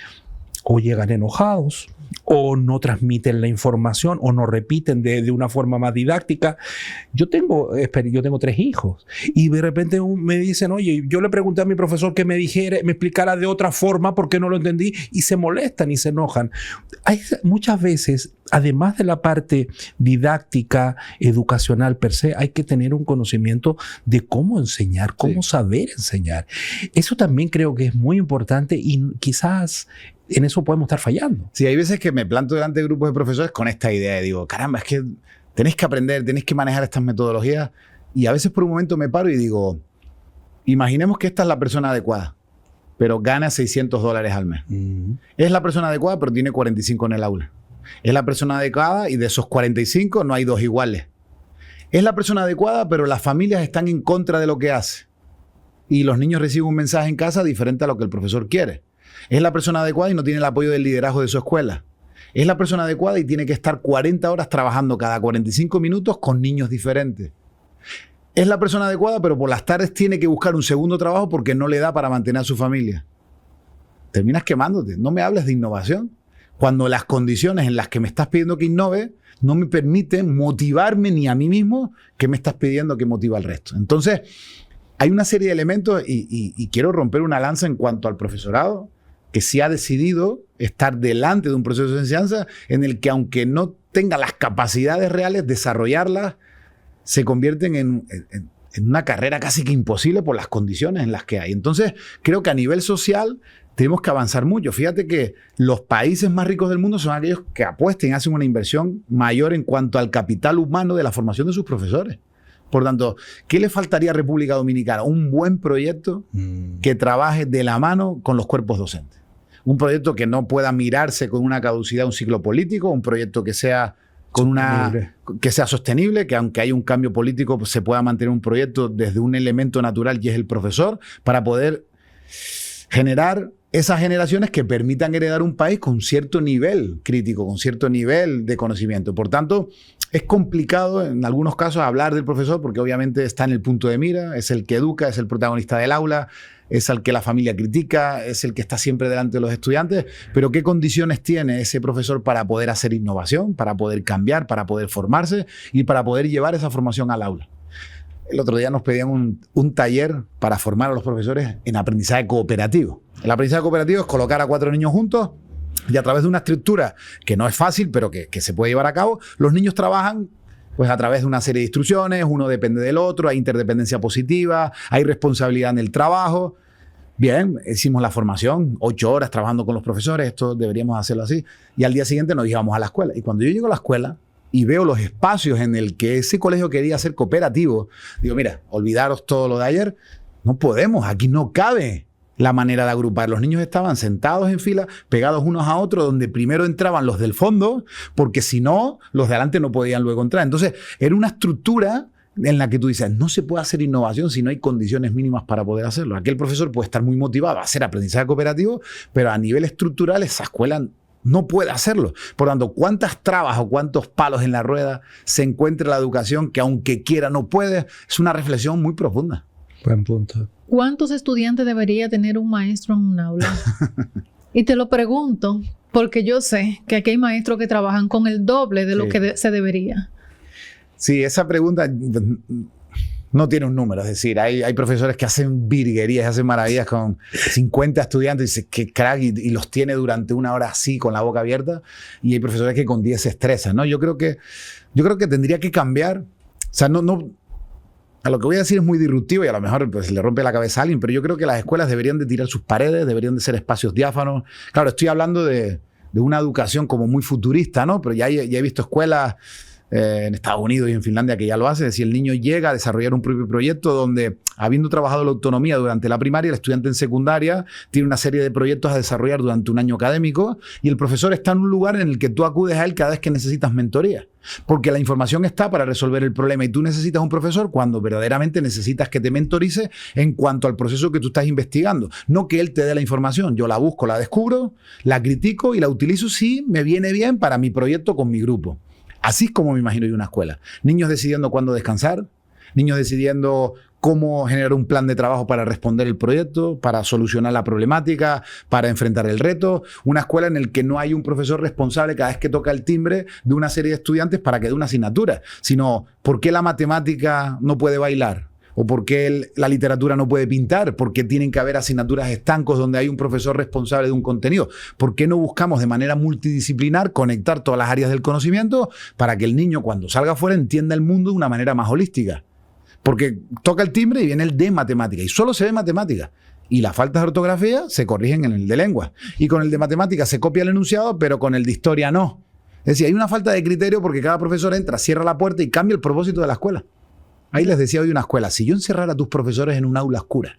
o llegan enojados, o no transmiten la información, o no repiten de una forma más didáctica. Yo tengo 3 hijos, y de repente me dicen, oye, yo le pregunté a mi profesor que me explicara de otra forma porque no lo entendí, y se molestan y se enojan. Hay muchas veces, además de la parte didáctica, educacional per se, hay que tener un conocimiento de cómo enseñar, cómo saber enseñar. Eso también creo que es muy importante, y quizás en eso podemos estar fallando.
Sí, hay veces que me planto delante de grupos de profesores con esta idea y digo, caramba, es que tenéis que aprender, tenéis que manejar estas metodologías, y a veces por un momento me paro y digo, imaginemos que esta es la persona adecuada, pero gana $600 al mes. Es la persona adecuada, pero tiene 45 en el aula. Es la persona adecuada y de esos 45 no hay 2 iguales. Es la persona adecuada, pero las familias están en contra de lo que hace. Y los niños reciben un mensaje en casa diferente a lo que el profesor quiere. Es la persona adecuada y no tiene el apoyo del liderazgo de su escuela. Es la persona adecuada y tiene que estar 40 horas trabajando cada 45 minutos con niños diferentes. Es la persona adecuada, pero por las tardes tiene que buscar un segundo trabajo porque no le da para mantener a su familia. Terminas quemándote. No me hables de innovación cuando las condiciones en las que me estás pidiendo que innove no me permiten motivarme ni a mí mismo que me estás pidiendo que motive al resto. Entonces, hay una serie de elementos y quiero romper una lanza en cuanto al profesorado, que sí ha decidido estar delante de un proceso de enseñanza en el que, aunque no tenga las capacidades reales, desarrollarlas se convierten en una carrera casi que imposible por las condiciones en las que hay. Entonces, creo que a nivel social tenemos que avanzar mucho. Fíjate que los países más ricos del mundo son aquellos que apuesten, hacen una inversión mayor en cuanto al capital humano de la formación de sus profesores. Por tanto, ¿qué le faltaría a República Dominicana? Un buen proyecto que trabaje de la mano con los cuerpos docentes. un proyecto que no pueda mirarse con una caducidad, un ciclo político, un proyecto que sea que sea sostenible, que aunque haya un cambio político, pues se pueda mantener un proyecto desde un elemento natural y es el profesor, para poder generar esas generaciones que permitan heredar un país con cierto nivel crítico, con cierto nivel de conocimiento. Por tanto, es complicado en algunos casos hablar del profesor porque obviamente está en el punto de mira, es el que educa, es el protagonista del aula, es el que la familia critica, es el que está siempre delante de los estudiantes, pero ¿qué condiciones tiene ese profesor para poder hacer innovación, para poder cambiar, para poder formarse y para poder llevar esa formación al aula? El otro día nos pedían un taller para formar a los profesores en aprendizaje cooperativo. El aprendizaje cooperativo es colocar a 4 niños juntos y a través de una estructura que no es fácil, pero que se puede llevar a cabo, los niños trabajan pues a través de una serie de instrucciones, uno depende del otro, hay interdependencia positiva, hay responsabilidad en el trabajo. Bien, hicimos la formación, 8 horas trabajando con los profesores, esto deberíamos hacerlo así, y al día siguiente nos íbamos a la escuela. Y cuando yo llego a la escuela y veo los espacios en el que ese colegio quería ser cooperativo, digo, mira, olvidaros todo lo de ayer, no podemos, aquí no cabe la manera de agrupar. Los niños estaban sentados en fila, pegados unos a otros, donde primero entraban los del fondo, porque si no, los de adelante no podían luego entrar. Entonces, era una estructura en la que tú dices, no se puede hacer innovación si no hay condiciones mínimas para poder hacerlo. Aquel profesor puede estar muy motivado a hacer aprendizaje cooperativo, pero a nivel estructural esa escuela no puede hacerlo. Por lo tanto, ¿cuántas trabas o cuántos palos en la rueda se encuentra la educación que aunque quiera no puede? Es una reflexión muy profunda.
Buen punto.
¿Cuántos estudiantes debería tener un maestro en un aula? Y te lo pregunto porque yo sé que aquí hay maestros que trabajan con el doble de lo que se debería.
Sí, esa pregunta no tiene un número. Es decir, hay profesores que hacen virguerías, hacen maravillas con 50 estudiantes y dicen que crack y los tiene durante 1 hora así con la boca abierta. Y hay profesores que con 10 se estresan, ¿no? Yo creo que tendría que cambiar. O sea, a lo que voy a decir es muy disruptivo y a lo mejor pues, le rompe la cabeza a alguien, pero yo creo que las escuelas deberían de tirar sus paredes, deberían de ser espacios diáfanos. Claro, estoy hablando de una educación como muy futurista, ¿no? Pero ya he visto escuelas en Estados Unidos y en Finlandia que ya lo hacen. Es decir, el niño llega a desarrollar un propio proyecto donde, habiendo trabajado la autonomía durante la primaria, el estudiante en secundaria tiene una serie de proyectos a desarrollar durante un año académico y el profesor está en un lugar en el que tú acudes a él cada vez que necesitas mentoría. Porque la información está para resolver el problema y tú necesitas un profesor cuando verdaderamente necesitas que te mentorice en cuanto al proceso que tú estás investigando. No que él te dé la información. Yo la busco, la descubro, la critico y la utilizo si me viene bien para mi proyecto con mi grupo. Así es como me imagino yo una escuela. Niños decidiendo cuándo descansar, niños decidiendo cómo generar un plan de trabajo para responder el proyecto, para solucionar la problemática, para enfrentar el reto. Una escuela en la que no hay un profesor responsable cada vez que toca el timbre de una serie de estudiantes para que dé una asignatura, sino ¿por qué la matemática no puede bailar? ¿O por qué la literatura no puede pintar? ¿Por qué tienen que haber asignaturas estancos donde hay un profesor responsable de un contenido? ¿Por qué no buscamos de manera multidisciplinar conectar todas las áreas del conocimiento para que el niño cuando salga afuera entienda el mundo de una manera más holística? Porque toca el timbre y viene el de matemática y solo se ve matemática. Y las faltas de ortografía se corrigen en el de lengua. Y con el de matemática se copia el enunciado, pero con el de historia no. Es decir, hay una falta de criterio porque cada profesor entra, cierra la puerta y cambia el propósito de la escuela. Ahí les decía hoy una escuela, si yo encerrara a tus profesores en un aula oscura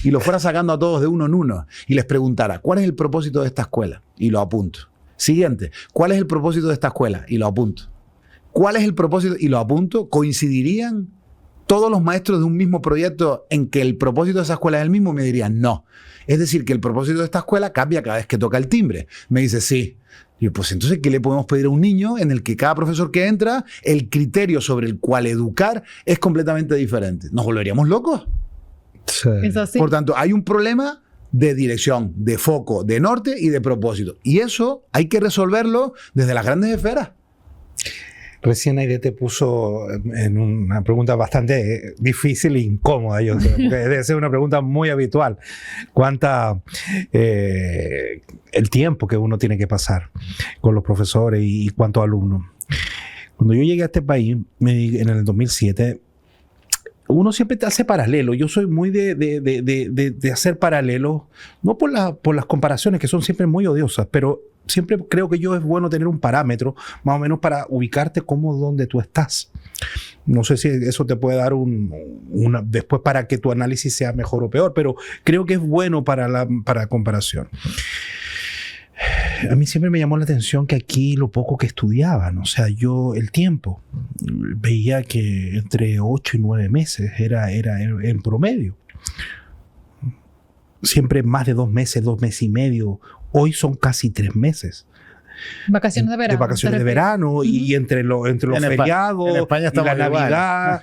y los fuera sacando a todos de uno en uno y les preguntara, ¿cuál es el propósito de esta escuela? Y lo apunto. Siguiente, ¿cuál es el propósito de esta escuela? Y lo apunto. ¿Cuál es el propósito? Y lo apunto. ¿Coincidirían todos los maestros de un mismo proyecto en que el propósito de esa escuela es el mismo? Me dirían, no. Es decir, que el propósito de esta escuela cambia cada vez que toca el timbre. Me dice, sí. Y pues entonces, ¿qué le podemos pedir a un niño en el que cada profesor que entra, el criterio sobre el cual educar es completamente diferente? ¿Nos volveríamos locos?
Sí.
Es así.
Por tanto, hay un problema de dirección, de foco, de norte y de propósito. Y eso hay que resolverlo desde las grandes esferas.
Recién Aide te puso en una pregunta bastante difícil e incómoda, yo creo, porque debe ser una pregunta muy habitual. El tiempo que uno tiene que pasar con los profesores y cuántos alumnos. Cuando yo llegué a este país, en el 2007, uno siempre te hace paralelo. Yo soy muy de hacer paralelos, no por las comparaciones que son siempre muy odiosas, pero siempre creo que es bueno tener un parámetro más o menos para ubicarte como donde tú estás. No sé si eso te puede dar después para que tu análisis sea mejor o peor, pero creo que es bueno para comparación. a mí siempre me llamó la atención que aquí lo poco que estudiaban, o sea, yo el tiempo, veía que entre 8 y 9 meses era en promedio. Siempre más de 2 meses, 2 meses y medio. Hoy son casi 3 meses.
Vacaciones de verano.
De vacaciones de verano y entre los feriados
en España
y la Navidad.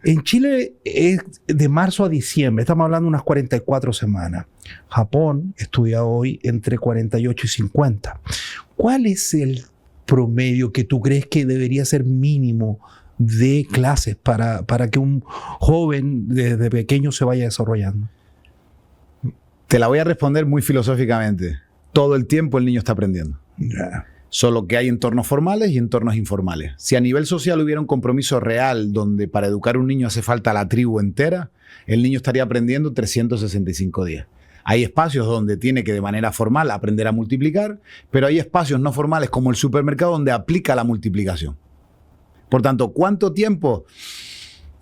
En Chile es de marzo a diciembre. Estamos hablando de unas 44 semanas. Japón estudia hoy entre 48 y 50. ¿Cuál es el promedio que tú crees que debería ser mínimo de clases para que un joven desde pequeño se vaya desarrollando?
Te la voy a responder muy filosóficamente. Todo el tiempo el niño está aprendiendo.
Yeah.
Solo que hay entornos formales y entornos informales. Si a nivel social hubiera un compromiso real donde para educar a un niño hace falta la tribu entera, el niño estaría aprendiendo 365 días. Hay espacios donde tiene que de manera formal aprender a multiplicar, pero hay espacios no formales como el supermercado donde aplica la multiplicación. Por tanto, ¿cuánto tiempo?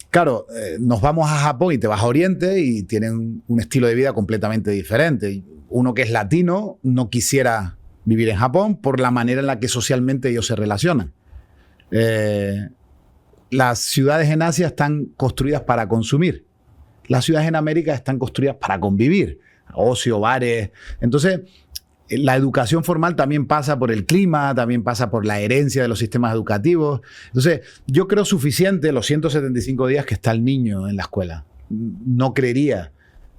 Claro, nos vamos a Japón y te vas a Oriente y tienen un estilo de vida completamente diferente. Uno que es latino no quisiera vivir en Japón por la manera en la que socialmente ellos se relacionan. Las ciudades en Asia están construidas para consumir. Las ciudades en América están construidas para convivir. Ocio, bares. Entonces, la educación formal también pasa por el clima, también pasa por la herencia de los sistemas educativos. Entonces, yo creo suficiente los 175 días que está el niño en la escuela. No creería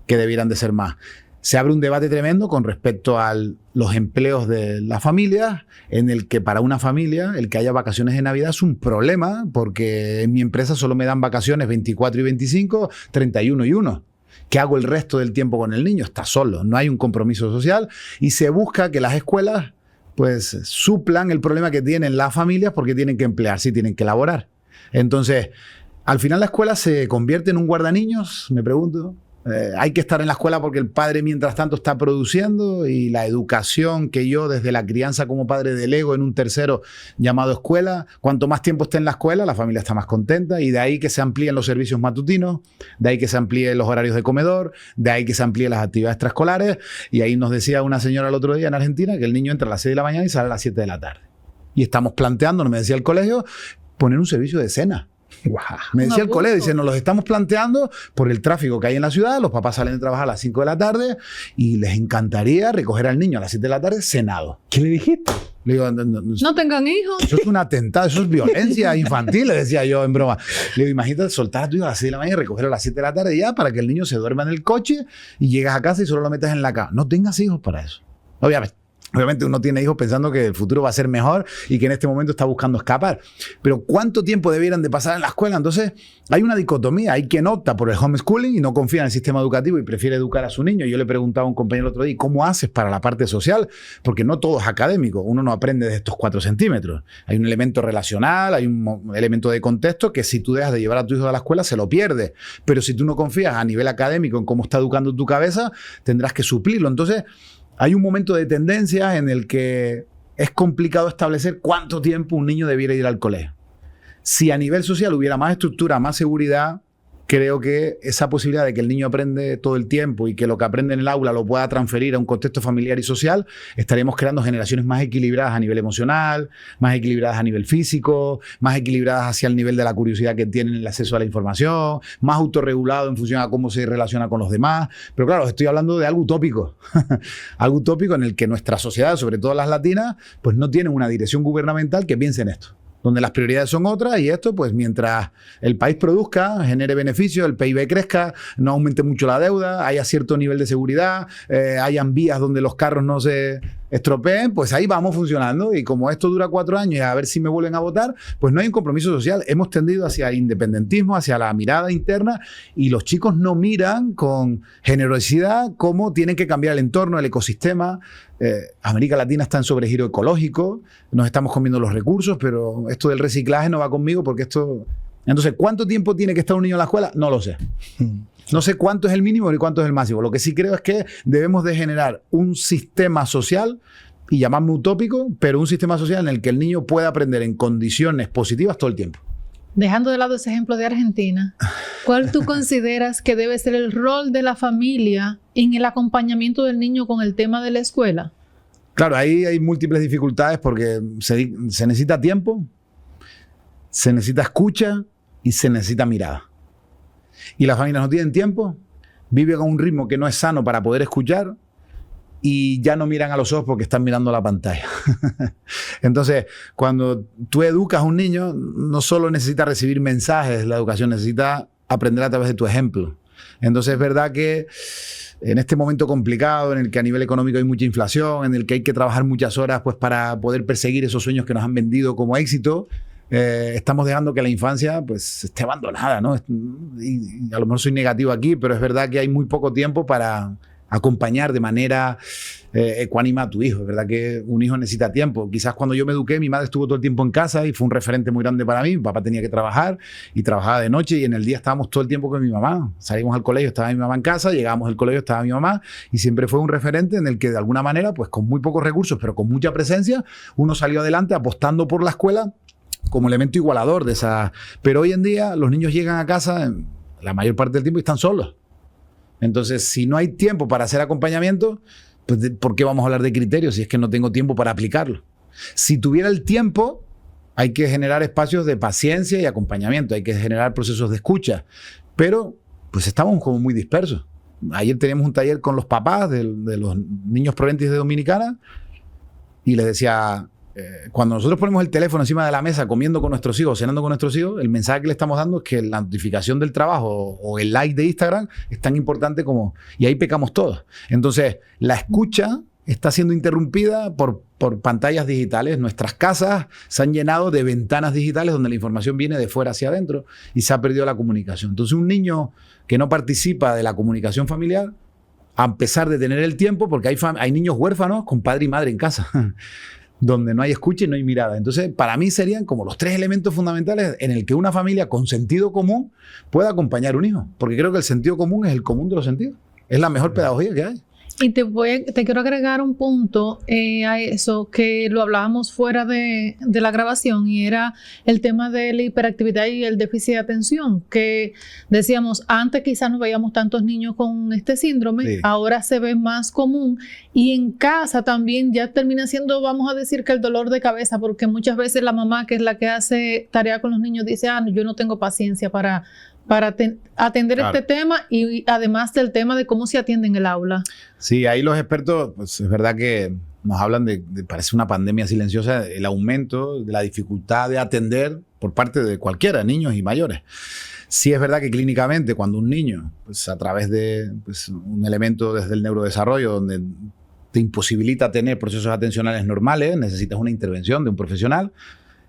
que debieran de ser más. Se abre un debate tremendo con respecto a los empleos de las familias, en el que para una familia el que haya vacaciones de Navidad es un problema, porque en mi empresa solo me dan vacaciones 24 y 25, 31 y 1. ¿Qué hago el resto del tiempo con el niño? Está solo, no hay un compromiso social y se busca que las escuelas pues suplan el problema que tienen las familias porque tienen que emplearse y tienen que laborar. Entonces, al final la escuela se convierte en un guardaniños, me pregunto. Hay que estar en la escuela porque el padre mientras tanto está produciendo y la educación que yo desde la crianza como padre delego en un tercero llamado escuela, cuanto más tiempo esté en la escuela la familia está más contenta y de ahí que se amplíen los servicios matutinos, de ahí que se amplíen los horarios de comedor, de ahí que se amplíen las actividades extraescolares y ahí nos decía una señora el otro día en Argentina que el niño entra a las 6 de la mañana y sale a las 7 de la tarde y estamos planteando, me decía el colegio, poner un servicio de cena. Wow. Me decía el colegio, dice, nos los estamos planteando por el tráfico que hay en la ciudad, los papás salen de trabajar a las 5 de la tarde y les encantaría recoger al niño a las 7 de la tarde cenado.
¿Qué le dijiste?
Le digo,
no tengan hijos.
Eso es un atentado, eso es violencia infantil, le decía yo en broma. Le digo, imagínate soltar a tu hijo a las 6 de la mañana y recogerlo a las 7 de la tarde ya para que el niño se duerma en el coche y llegas a casa y solo lo metes en la cama. No tengas hijos para eso. Obviamente uno tiene hijos pensando que el futuro va a ser mejor y que en este momento está buscando escapar. Pero ¿cuánto tiempo debieran de pasar en la escuela? Entonces hay una dicotomía. Hay quien opta por el homeschooling y no confía en el sistema educativo y prefiere educar a su niño. Yo le preguntaba a un compañero el otro día, ¿cómo haces para la parte social? Porque no todo es académico. Uno no aprende de estos 4 centímetros. Hay un elemento relacional, hay un elemento de contexto que si tú dejas de llevar a tu hijo a la escuela se lo pierde. Pero si tú no confías a nivel académico en cómo está educando tu cabeza, tendrás que suplirlo. Entonces hay un momento de tendencia en el que es complicado establecer cuánto tiempo un niño debiera ir al colegio. Si a nivel social hubiera más estructura, más seguridad, creo que esa posibilidad de que el niño aprende todo el tiempo y que lo que aprende en el aula lo pueda transferir a un contexto familiar y social, estaríamos creando generaciones más equilibradas a nivel emocional, más equilibradas a nivel físico, más equilibradas hacia el nivel de la curiosidad que tienen el acceso a la información, más autorregulado en función a cómo se relaciona con los demás. Pero claro, estoy hablando de algo utópico, algo utópico en el que nuestra sociedad, sobre todo las latinas, pues no tienen una dirección gubernamental que piense en esto, donde las prioridades son otras y esto, pues mientras el país produzca, genere beneficios, el PIB crezca, no aumente mucho la deuda, haya cierto nivel de seguridad, hayan vías donde los carros no se estropeen, pues ahí vamos funcionando y como esto dura 4 años y a ver si me vuelven a votar, pues no hay un compromiso social. Hemos tendido hacia el independentismo, hacia la mirada interna y los chicos no miran con generosidad cómo tienen que cambiar el entorno, el ecosistema. América Latina está en sobregiro ecológico, nos estamos comiendo los recursos, pero esto del reciclaje no va conmigo porque esto... Entonces, ¿cuánto tiempo tiene que estar un niño en la escuela? No lo sé. No sé cuánto es el mínimo ni cuánto es el máximo. Lo que sí creo es que debemos de generar un sistema social, y llamarme utópico, pero un sistema social en el que el niño pueda aprender en condiciones positivas todo el tiempo.
Dejando de lado ese ejemplo de Argentina, ¿cuál tú consideras que debe ser el rol de la familia en el acompañamiento del niño con el tema de la escuela?
Claro, ahí hay múltiples dificultades porque se necesita tiempo, se necesita escucha y se necesita mirada. Y las familias no tienen tiempo, viven a un ritmo que no es sano para poder escuchar y ya no miran a los ojos porque están mirando la pantalla. Entonces, cuando tú educas a un niño, no solo necesita recibir mensajes de la educación, necesita aprender a través de tu ejemplo. Entonces, es verdad que en este momento complicado, en el que a nivel económico hay mucha inflación, en el que hay que trabajar muchas horas pues, para poder perseguir esos sueños que nos han vendido como éxito, estamos dejando que la infancia pues, esté abandonada, ¿no? Y a lo mejor soy negativo aquí, pero es verdad que hay muy poco tiempo para acompañar de manera ecuánime a tu hijo. Es verdad que un hijo necesita tiempo. Quizás cuando yo me eduqué, mi madre estuvo todo el tiempo en casa y fue un referente muy grande para mí. Mi papá tenía que trabajar y trabajaba de noche y en el día estábamos todo el tiempo con mi mamá. Salimos al colegio, estaba mi mamá en casa, llegábamos al colegio, estaba mi mamá y siempre fue un referente en el que de alguna manera, pues con muy pocos recursos, pero con mucha presencia, uno salió adelante apostando por la escuela como elemento igualador de esa. Pero hoy en día los niños llegan a casa la mayor parte del tiempo y están solos. Entonces, si no hay tiempo para hacer acompañamiento, pues ¿por qué vamos a hablar de criterios si es que no tengo tiempo para aplicarlo? Si tuviera el tiempo, hay que generar espacios de paciencia y acompañamiento, hay que generar procesos de escucha, pero pues estamos como muy dispersos. Ayer teníamos un taller con los papás de los niños provenientes de Dominicana y les decía, cuando nosotros ponemos el teléfono encima de la mesa comiendo con nuestros hijos, cenando con nuestros hijos, el mensaje que le estamos dando es que la notificación del trabajo o el like de Instagram es tan importante como... Y ahí pecamos todos. Entonces, la escucha está siendo interrumpida por pantallas digitales. Nuestras casas se han llenado de ventanas digitales donde la información viene de fuera hacia adentro y se ha perdido la comunicación. Entonces, un niño que no participa de la comunicación familiar, a pesar de tener el tiempo, porque hay niños huérfanos con padre y madre en casa, donde no hay escucha y no hay mirada. Entonces, para mí serían como los 3 elementos fundamentales en el que una familia con sentido común pueda acompañar a un hijo. Porque creo que el sentido común es el común de los sentidos. Es la mejor pedagogía que hay.
Y te quiero agregar un punto a eso, que lo hablábamos fuera de la grabación, y era el tema de la hiperactividad y el déficit de atención, que decíamos, antes quizás no veíamos tantos niños con este síndrome, sí. Ahora se ve más común, y en casa también ya termina siendo, vamos a decir, que el dolor de cabeza, porque muchas veces la mamá, que es la que hace tarea con los niños, dice, yo no tengo paciencia para atender claro. Este tema, y además del tema de cómo se atiende en el aula.
Sí, ahí los expertos, pues es verdad que nos hablan parece una pandemia silenciosa, el aumento de la dificultad de atender por parte de cualquiera, niños y mayores. Sí es verdad que clínicamente cuando un niño, pues a través de un elemento desde el neurodesarrollo donde te imposibilita tener procesos atencionales normales, necesitas una intervención de un profesional,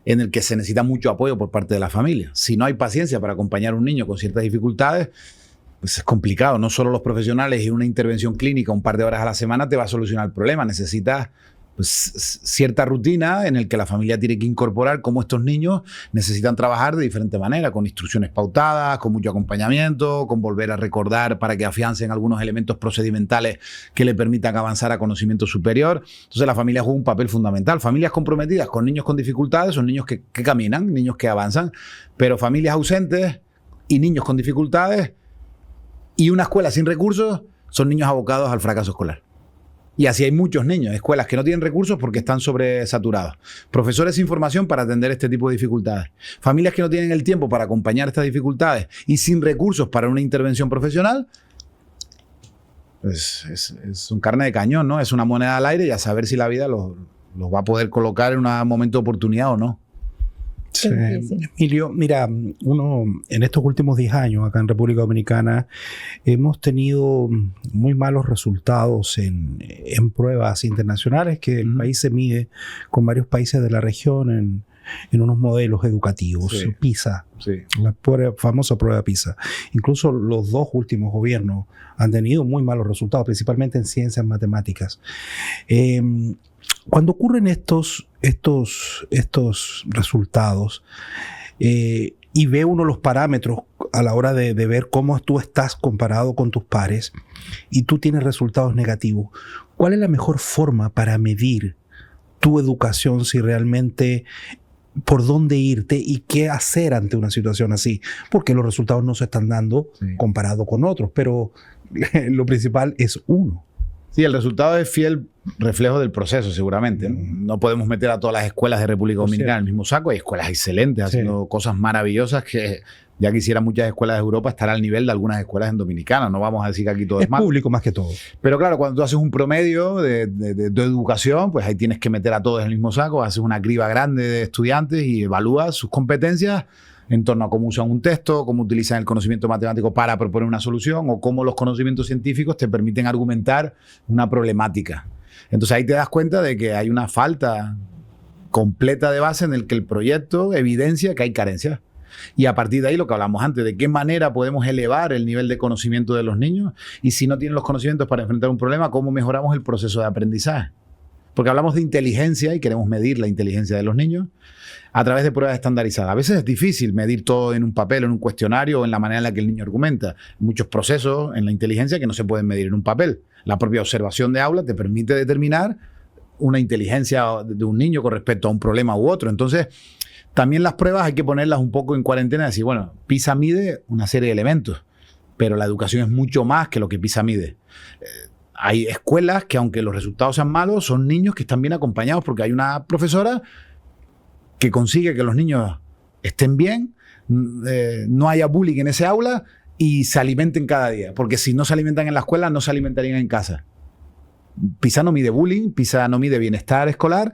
en el que se necesita mucho apoyo por parte de la familia. Si no hay paciencia para acompañar a un niño con ciertas dificultades, pues es complicado. No solo los profesionales y una intervención clínica un par de horas a la semana te va a solucionar el problema. Necesitas pues, cierta rutina en el que la familia tiene que incorporar cómo estos niños necesitan trabajar de diferente manera, con instrucciones pautadas, con mucho acompañamiento, con volver a recordar para que afiancen algunos elementos procedimentales que le permitan avanzar a conocimiento superior. Entonces la familia juega un papel fundamental. Familias comprometidas con niños con dificultades son niños que caminan, niños que avanzan, pero familias ausentes y niños con dificultades y una escuela sin recursos son niños abocados al fracaso escolar. Y así hay muchos niños, escuelas que no tienen recursos porque están sobresaturados. Profesores sin formación para atender este tipo de dificultades. Familias que no tienen el tiempo para acompañar estas dificultades y sin recursos para una intervención profesional. Pues es un carne de cañón, ¿no? Es una moneda al aire y a saber si la vida los va a poder colocar en un momento de oportunidad o no.
Sí. Emilio, mira, uno en estos últimos 10 años acá en República Dominicana hemos tenido muy malos resultados en pruebas internacionales que el país se mide con varios países de la región en unos modelos educativos. Sí. PISA, sí. La famosa prueba PISA. Incluso los 2 últimos gobiernos han tenido muy malos resultados, principalmente en ciencias matemáticas. Cuando ocurren estos resultados y ve uno los parámetros a la hora de ver cómo tú estás comparado con tus pares y tú tienes resultados negativos, ¿cuál es la mejor forma para medir tu educación, si realmente por dónde irte y qué hacer ante una situación así? Porque los resultados no se están dando comparado con otros, pero lo principal es uno.
Sí, el resultado es fiel reflejo del proceso, seguramente. No podemos meter a todas las escuelas de República Dominicana en el mismo saco. Hay escuelas excelentes haciendo cosas maravillosas que ya quisieran muchas escuelas de Europa estar al nivel de algunas escuelas en Dominicana. No vamos a decir que aquí todo es mal.
Es público más que todo.
Pero claro, cuando tú haces un promedio de educación, pues ahí tienes que meter a todos en el mismo saco, haces una criba grande de estudiantes y evalúas sus competencias en torno a cómo usan un texto, cómo utilizan el conocimiento matemático para proponer una solución o cómo los conocimientos científicos te permiten argumentar una problemática. Entonces ahí te das cuenta de que hay una falta completa de base en el que el proyecto evidencia que hay carencias. Y a partir de ahí lo que hablamos antes, de qué manera podemos elevar el nivel de conocimiento de los niños y si no tienen los conocimientos para enfrentar un problema, cómo mejoramos el proceso de aprendizaje. Porque hablamos de inteligencia y queremos medir la inteligencia de los niños a través de pruebas estandarizadas. A veces es difícil medir todo en un papel, en un cuestionario o en la manera en la que el niño argumenta. Hay muchos procesos en la inteligencia que no se pueden medir en un papel. La propia observación de aula te permite determinar una inteligencia de un niño con respecto a un problema u otro. Entonces, también las pruebas hay que ponerlas un poco en cuarentena y decir, bueno, PISA mide una serie de elementos, pero la educación es mucho más que lo que PISA mide. Hay escuelas que, aunque los resultados sean malos, son niños que están bien acompañados porque hay una profesora que consigue que los niños estén bien, no haya bullying en ese aula y se alimenten cada día. Porque si no se alimentan en la escuela, no se alimentarían en casa. PISA no mide bullying, PISA no mide bienestar escolar,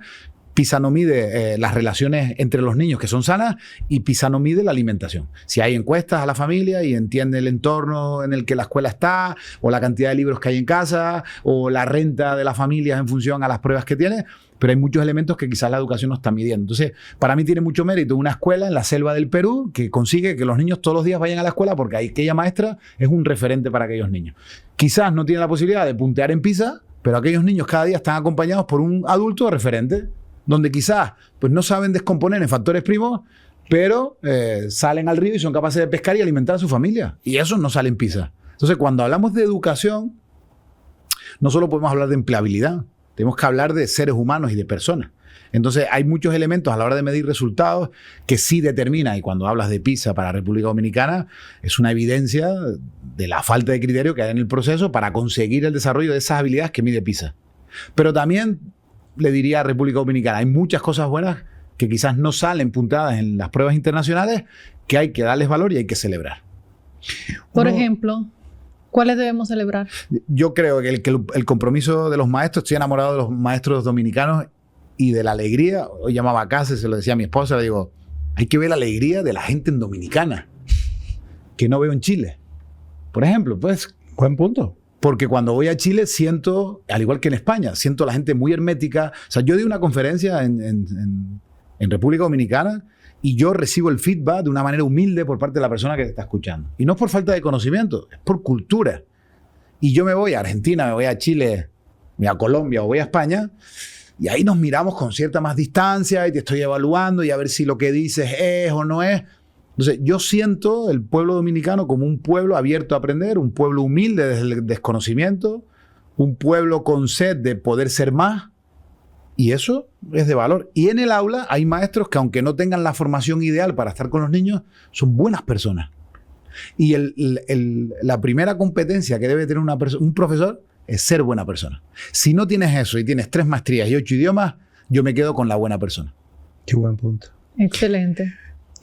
PISA no mide las relaciones entre los niños que son sanas y PISA no mide la alimentación. Si hay encuestas a la familia y entiende el entorno en el que la escuela está, o la cantidad de libros que hay en casa, o la renta de las familias en función a las pruebas que tiene, pero hay muchos elementos que quizás la educación no está midiendo. Entonces, para mí tiene mucho mérito una escuela en la selva del Perú que consigue que los niños todos los días vayan a la escuela porque aquella maestra es un referente para aquellos niños. Quizás no tiene la posibilidad de puntear en PISA, pero aquellos niños cada día están acompañados por un adulto referente, donde quizás pues no saben descomponer en factores primos, pero salen al río y son capaces de pescar y alimentar a su familia. Y eso no sale en PISA. Entonces, cuando hablamos de educación, no solo podemos hablar de empleabilidad, tenemos que hablar de seres humanos y de personas. Entonces, hay muchos elementos a la hora de medir resultados que sí determina, y cuando hablas de PISA para República Dominicana, es una evidencia de la falta de criterio que hay en el proceso para conseguir el desarrollo de esas habilidades que mide PISA. Pero también le diría a República Dominicana, hay muchas cosas buenas que quizás no salen puntadas en las pruebas internacionales que hay que darles valor y hay que celebrar.
Por ejemplo, ¿cuáles debemos celebrar?
Yo creo que el compromiso de los maestros, estoy enamorado de los maestros dominicanos y de la alegría. Hoy llamaba a casa y se lo decía a mi esposa, le digo, hay que ver la alegría de la gente en Dominicana, que no veo en Chile. Por ejemplo, pues...
Buen punto.
Porque cuando voy a Chile siento, al igual que en España, siento a la gente muy hermética. O sea, yo di una conferencia en República Dominicana y yo recibo el feedback de una manera humilde por parte de la persona que te está escuchando. Y no es por falta de conocimiento, es por cultura. Y yo me voy a Argentina, me voy a Chile, me voy a Colombia o voy a España y ahí nos miramos con cierta más distancia y te estoy evaluando y a ver si lo que dices es o no es. Entonces, yo siento el pueblo dominicano como un pueblo abierto a aprender, un pueblo humilde desde el desconocimiento, un pueblo con sed de poder ser más, y eso es de valor. Y en el aula hay maestros que, aunque no tengan la formación ideal para estar con los niños, son buenas personas. Y la primera competencia que debe tener un profesor es ser buena persona. Si no tienes eso y tienes 3 maestrías y 8 idiomas, yo me quedo con la buena persona.
Qué buen punto.
Excelente.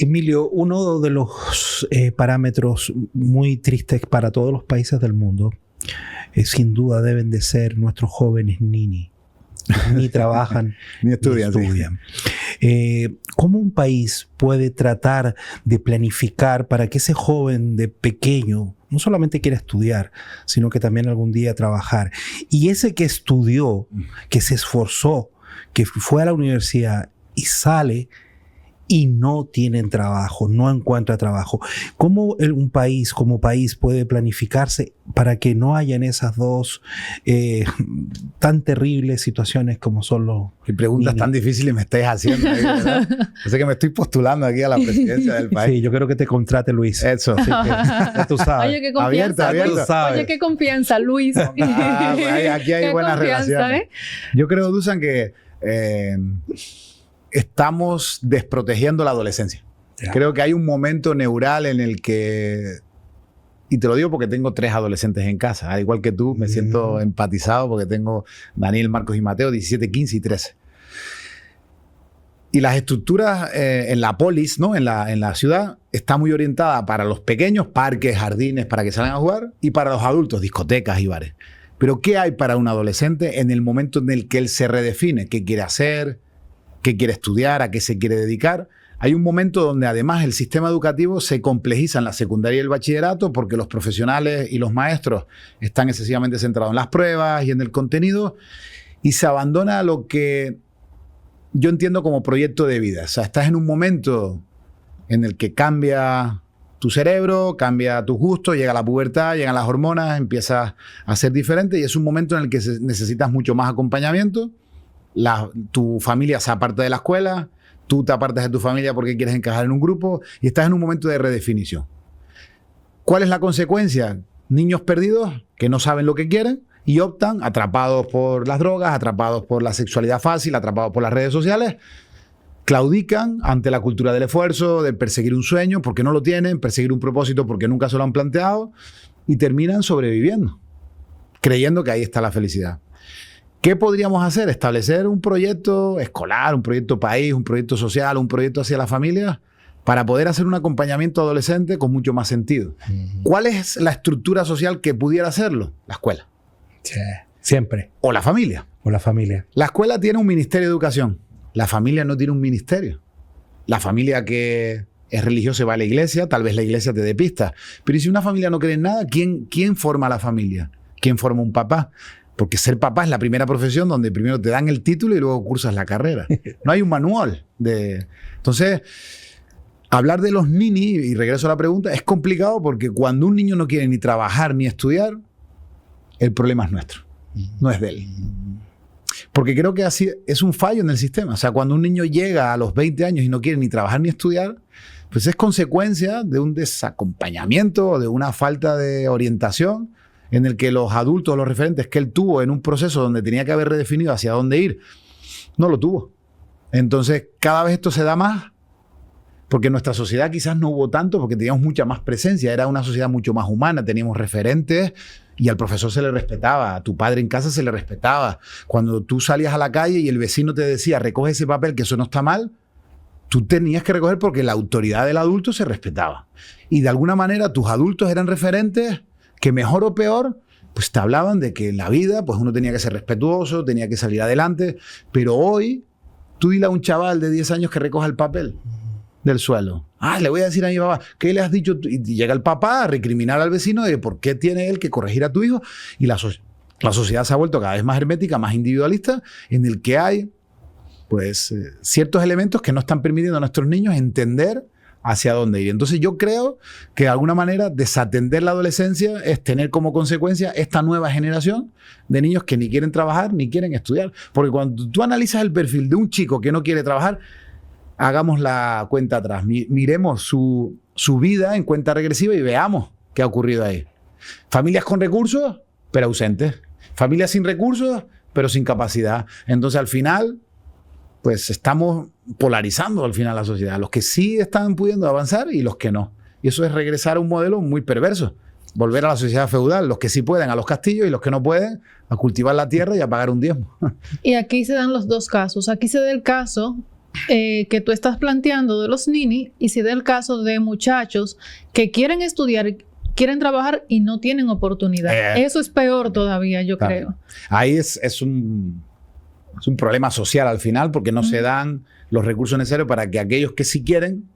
Emilio, uno de los parámetros muy tristes para todos los países del mundo, sin duda deben de ser nuestros jóvenes ni trabajan
ni estudian.
¿Cómo un país puede tratar de planificar para que ese joven de pequeño no solamente quiera estudiar, sino que también algún día trabajar? Y ese que estudió, que se esforzó, que fue a la universidad y sale y no tienen trabajo, no encuentra trabajo. ¿Cómo un país como país puede planificarse para que no hayan esas dos tan terribles situaciones como son los
Qué preguntas
niños?
Tan difíciles me estáis haciendo ahí, ¿verdad? Yo sé que me estoy postulando aquí a la presidencia del país.
Sí, yo creo que te contrate Luis.
Eso.
Así que, ya tú sabes.
Oye, qué confianza.
Abierta.
Luis.
Tú sabes.
Oye, qué confianza, Luis.
Pues aquí hay
Qué
buenas
confianza,
relaciones. Yo creo, Dusan, que estamos desprotegiendo la adolescencia.
Ya.
Creo que hay un momento neural en el que y te lo digo porque tengo 3 adolescentes en casa, al igual que tú, me siento empatizado porque tengo Daniel, Marcos y Mateo, 17, 15 y 13. Y las estructuras en la polis, ¿no? en la ciudad, está muy orientada para los pequeños, parques, jardines, para que salgan a jugar, y para los adultos, discotecas y bares. Pero ¿qué hay para un adolescente en el momento en el que él se redefine? ¿Qué quiere hacer? ¿Qué quiere estudiar? ¿A qué se quiere dedicar? Hay un momento donde además el sistema educativo se complejiza en la secundaria y el bachillerato porque los profesionales y los maestros están excesivamente centrados en las pruebas y en el contenido, y se abandona lo que yo entiendo como proyecto de vida. O sea, estás en un momento en el que cambia tu cerebro, cambia tus gustos, llega la pubertad, llegan las hormonas, empiezas a ser diferente, y es un momento en el que necesitas mucho más acompañamiento. Tu familia se aparta de la escuela, tú te apartas de tu familia porque quieres encajar en un grupo, y estás en un momento de redefinición. ¿Cuál es la consecuencia? Niños perdidos que no saben lo que quieren y optan, atrapados por las drogas, atrapados por la sexualidad fácil, atrapados por las redes sociales, claudican ante la cultura del esfuerzo, de perseguir un sueño porque no lo tienen, perseguir un propósito porque nunca se lo han planteado, y terminan sobreviviendo, creyendo que ahí está la felicidad. ¿Qué podríamos hacer? Establecer un proyecto escolar, un proyecto país, un proyecto social, un proyecto hacia la familia, para poder hacer un acompañamiento adolescente con mucho más sentido. ¿Cuál es la estructura social que pudiera hacerlo? La escuela.
Sí, siempre.
O la familia.
O la familia.
La escuela tiene un ministerio de educación. La familia no tiene un ministerio. La familia que es religiosa va a la iglesia, tal vez la iglesia te dé pistas. Pero ¿y si una familia no cree en nada? ¿Quién forma la familia? ¿Quién forma un papá? Porque ser papá es la primera profesión donde primero te dan el título y luego cursas la carrera. No hay un manual. Entonces, hablar de los nini, y regreso a la pregunta, es complicado porque cuando un niño no quiere ni trabajar ni estudiar, el problema es nuestro, no es de él. Porque creo que así es un fallo en el sistema. O sea, cuando un niño llega a los 20 años y no quiere ni trabajar ni estudiar, pues es consecuencia de un desacompañamiento o de una falta de orientación en el que los adultos, los referentes que él tuvo en un proceso donde tenía que haber redefinido hacia dónde ir, no lo tuvo. Entonces, cada vez esto se da más, porque en nuestra sociedad quizás no hubo tanto, porque teníamos mucha más presencia, era una sociedad mucho más humana, teníamos referentes y al profesor se le respetaba, a tu padre en casa se le respetaba. Cuando tú salías a la calle y el vecino te decía, recoge ese papel, que eso no está mal, tú tenías que recoger porque la autoridad del adulto se respetaba. Y de alguna manera tus adultos eran referentes que, mejor o peor, pues te hablaban de que en la vida pues uno tenía que ser respetuoso, tenía que salir adelante. Pero hoy, tú dile a un chaval de 10 años que recoja el papel del suelo. Le voy a decir a mi papá, ¿qué le has dicho? Y llega el papá a recriminar al vecino de por qué tiene él que corregir a tu hijo. Y la sociedad se ha vuelto cada vez más hermética, más individualista, en el que hay pues ciertos elementos que no están permitiendo a nuestros niños entender hacia dónde ir. Entonces yo creo que de alguna manera desatender la adolescencia es tener como consecuencia esta nueva generación de niños que ni quieren trabajar ni quieren estudiar. Porque cuando tú analizas el perfil de un chico que no quiere trabajar, hagamos la cuenta atrás, miremos su vida en cuenta regresiva y veamos qué ha ocurrido ahí. Familias con recursos, pero ausentes. Familias sin recursos, pero sin capacidad. Entonces al final, pues estamos polarizando al final la sociedad. Los que sí están pudiendo avanzar y los que no. Y eso es regresar a un modelo muy perverso. Volver a la sociedad feudal. Los que sí pueden a los castillos y los que no pueden a cultivar la tierra y a pagar un diezmo.
Y aquí se dan los dos casos. Aquí se da el caso que tú estás planteando de los nini, y se da el caso de muchachos que quieren estudiar, quieren trabajar y no tienen oportunidad. Eso es peor todavía, yo creo.
Ahí es un problema social al final, porque no se dan los recursos necesarios para que aquellos que sí quieren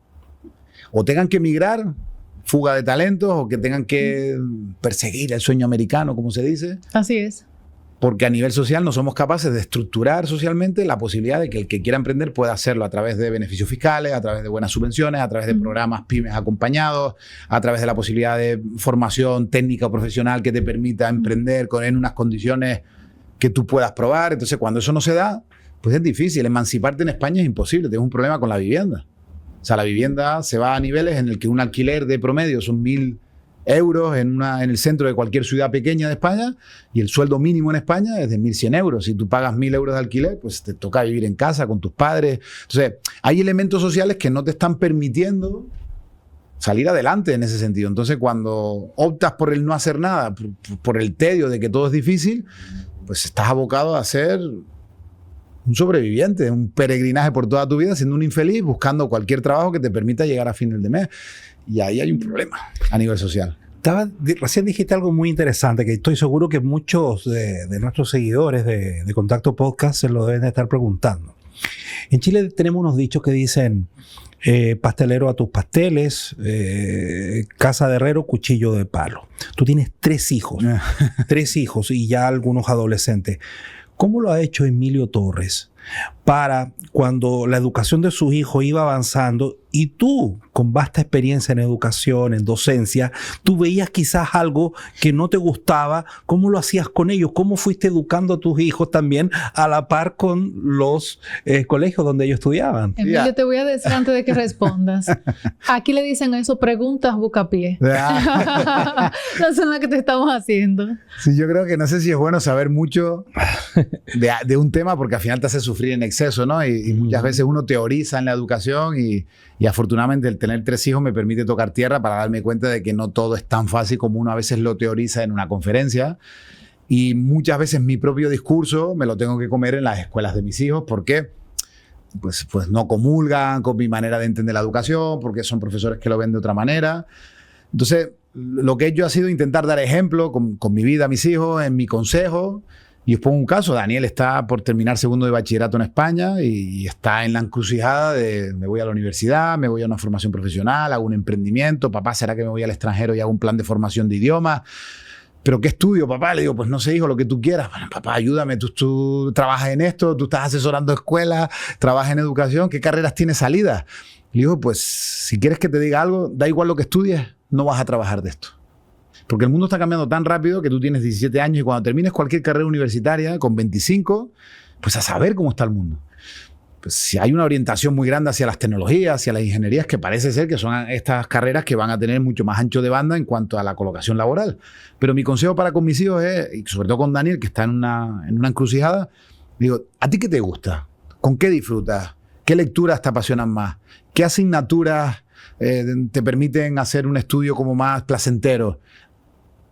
o tengan que emigrar, fuga de talentos, o que tengan que perseguir el sueño americano, como se dice.
Así es.
Porque a nivel social no somos capaces de estructurar socialmente la posibilidad de que el que quiera emprender pueda hacerlo a través de beneficios fiscales, a través de buenas subvenciones, a través de programas pymes acompañados, a través de la posibilidad de formación técnica o profesional que te permita emprender en unas condiciones que tú puedas probar. Entonces, cuando eso no se da, pues es difícil. Emanciparte en España es imposible. Tienes un problema con la vivienda. O sea, la vivienda se va a niveles en el que un alquiler de promedio son 1.000 euros en el centro de cualquier ciudad pequeña de España, y el sueldo mínimo en España es de 1.100 euros. Si tú pagas 1.000 euros de alquiler, pues te toca vivir en casa con tus padres. Entonces, hay elementos sociales que no te están permitiendo salir adelante en ese sentido. Entonces, cuando optas por el no hacer nada, por el tedio de que todo es difícil, pues estás abocado a ser un sobreviviente, un peregrinaje por toda tu vida, siendo un infeliz, buscando cualquier trabajo que te permita llegar a final de mes. Y ahí hay un problema a nivel social.
Recién dijiste algo muy interesante que estoy seguro que muchos de nuestros seguidores de Contacto Podcast se lo deben de estar preguntando. En Chile tenemos unos dichos que dicen pastelero a tus pasteles, casa de herrero, cuchillo de palo. Tú tienes 3 hijos, 3 hijos y ya algunos adolescentes. ¿Cómo lo ha hecho Emilio Torres para cuando la educación de sus hijos iba avanzando y tú, con vasta experiencia en educación, en docencia, tú veías quizás algo que no te gustaba? ¿Cómo lo hacías con ellos? ¿Cómo fuiste educando a tus hijos también a la par con los colegios donde ellos estudiaban?
Emilio, te voy a decir antes de que respondas. Aquí le dicen a eso preguntas bucapié. No son las que te estamos haciendo.
Sí, yo creo que no sé si es bueno saber mucho de un tema porque al final te hace sufrir en exceso, ¿no? Y muchas veces uno teoriza en la educación y afortunadamente el tener 3 hijos me permite tocar tierra para darme cuenta de que no todo es tan fácil como uno a veces lo teoriza en una conferencia. Y muchas veces mi propio discurso me lo tengo que comer en las escuelas de mis hijos porque pues no comulgan con mi manera de entender la educación, porque son profesores que lo ven de otra manera. Entonces, lo que he hecho ha sido intentar dar ejemplo con mi vida a mis hijos, en mi consejo. Y os pongo un caso, Daniel está por terminar 2º de bachillerato en España y está en la encrucijada de me voy a la universidad, me voy a una formación profesional, hago un emprendimiento, papá, ¿será que me voy al extranjero y hago un plan de formación de idiomas? ¿Pero qué estudio, papá? Le digo, pues no sé, hijo, lo que tú quieras. Bueno, papá, ayúdame, tú trabajas en esto, tú estás asesorando escuelas, trabajas en educación, ¿qué carreras tienes salidas? Le digo, pues si quieres que te diga algo, da igual lo que estudies, no vas a trabajar de esto. Porque el mundo está cambiando tan rápido que tú tienes 17 años y cuando termines cualquier carrera universitaria con 25, pues a saber cómo está el mundo. Pues si hay una orientación muy grande hacia las tecnologías, hacia las ingenierías, que parece ser que son estas carreras que van a tener mucho más ancho de banda en cuanto a la colocación laboral. Pero mi consejo para con mis hijos es, y sobre todo con Daniel, que está en una encrucijada, digo, ¿a ti qué te gusta? ¿Con qué disfrutas? ¿Qué lecturas te apasionan más? ¿Qué asignaturas te permiten hacer un estudio como más placentero?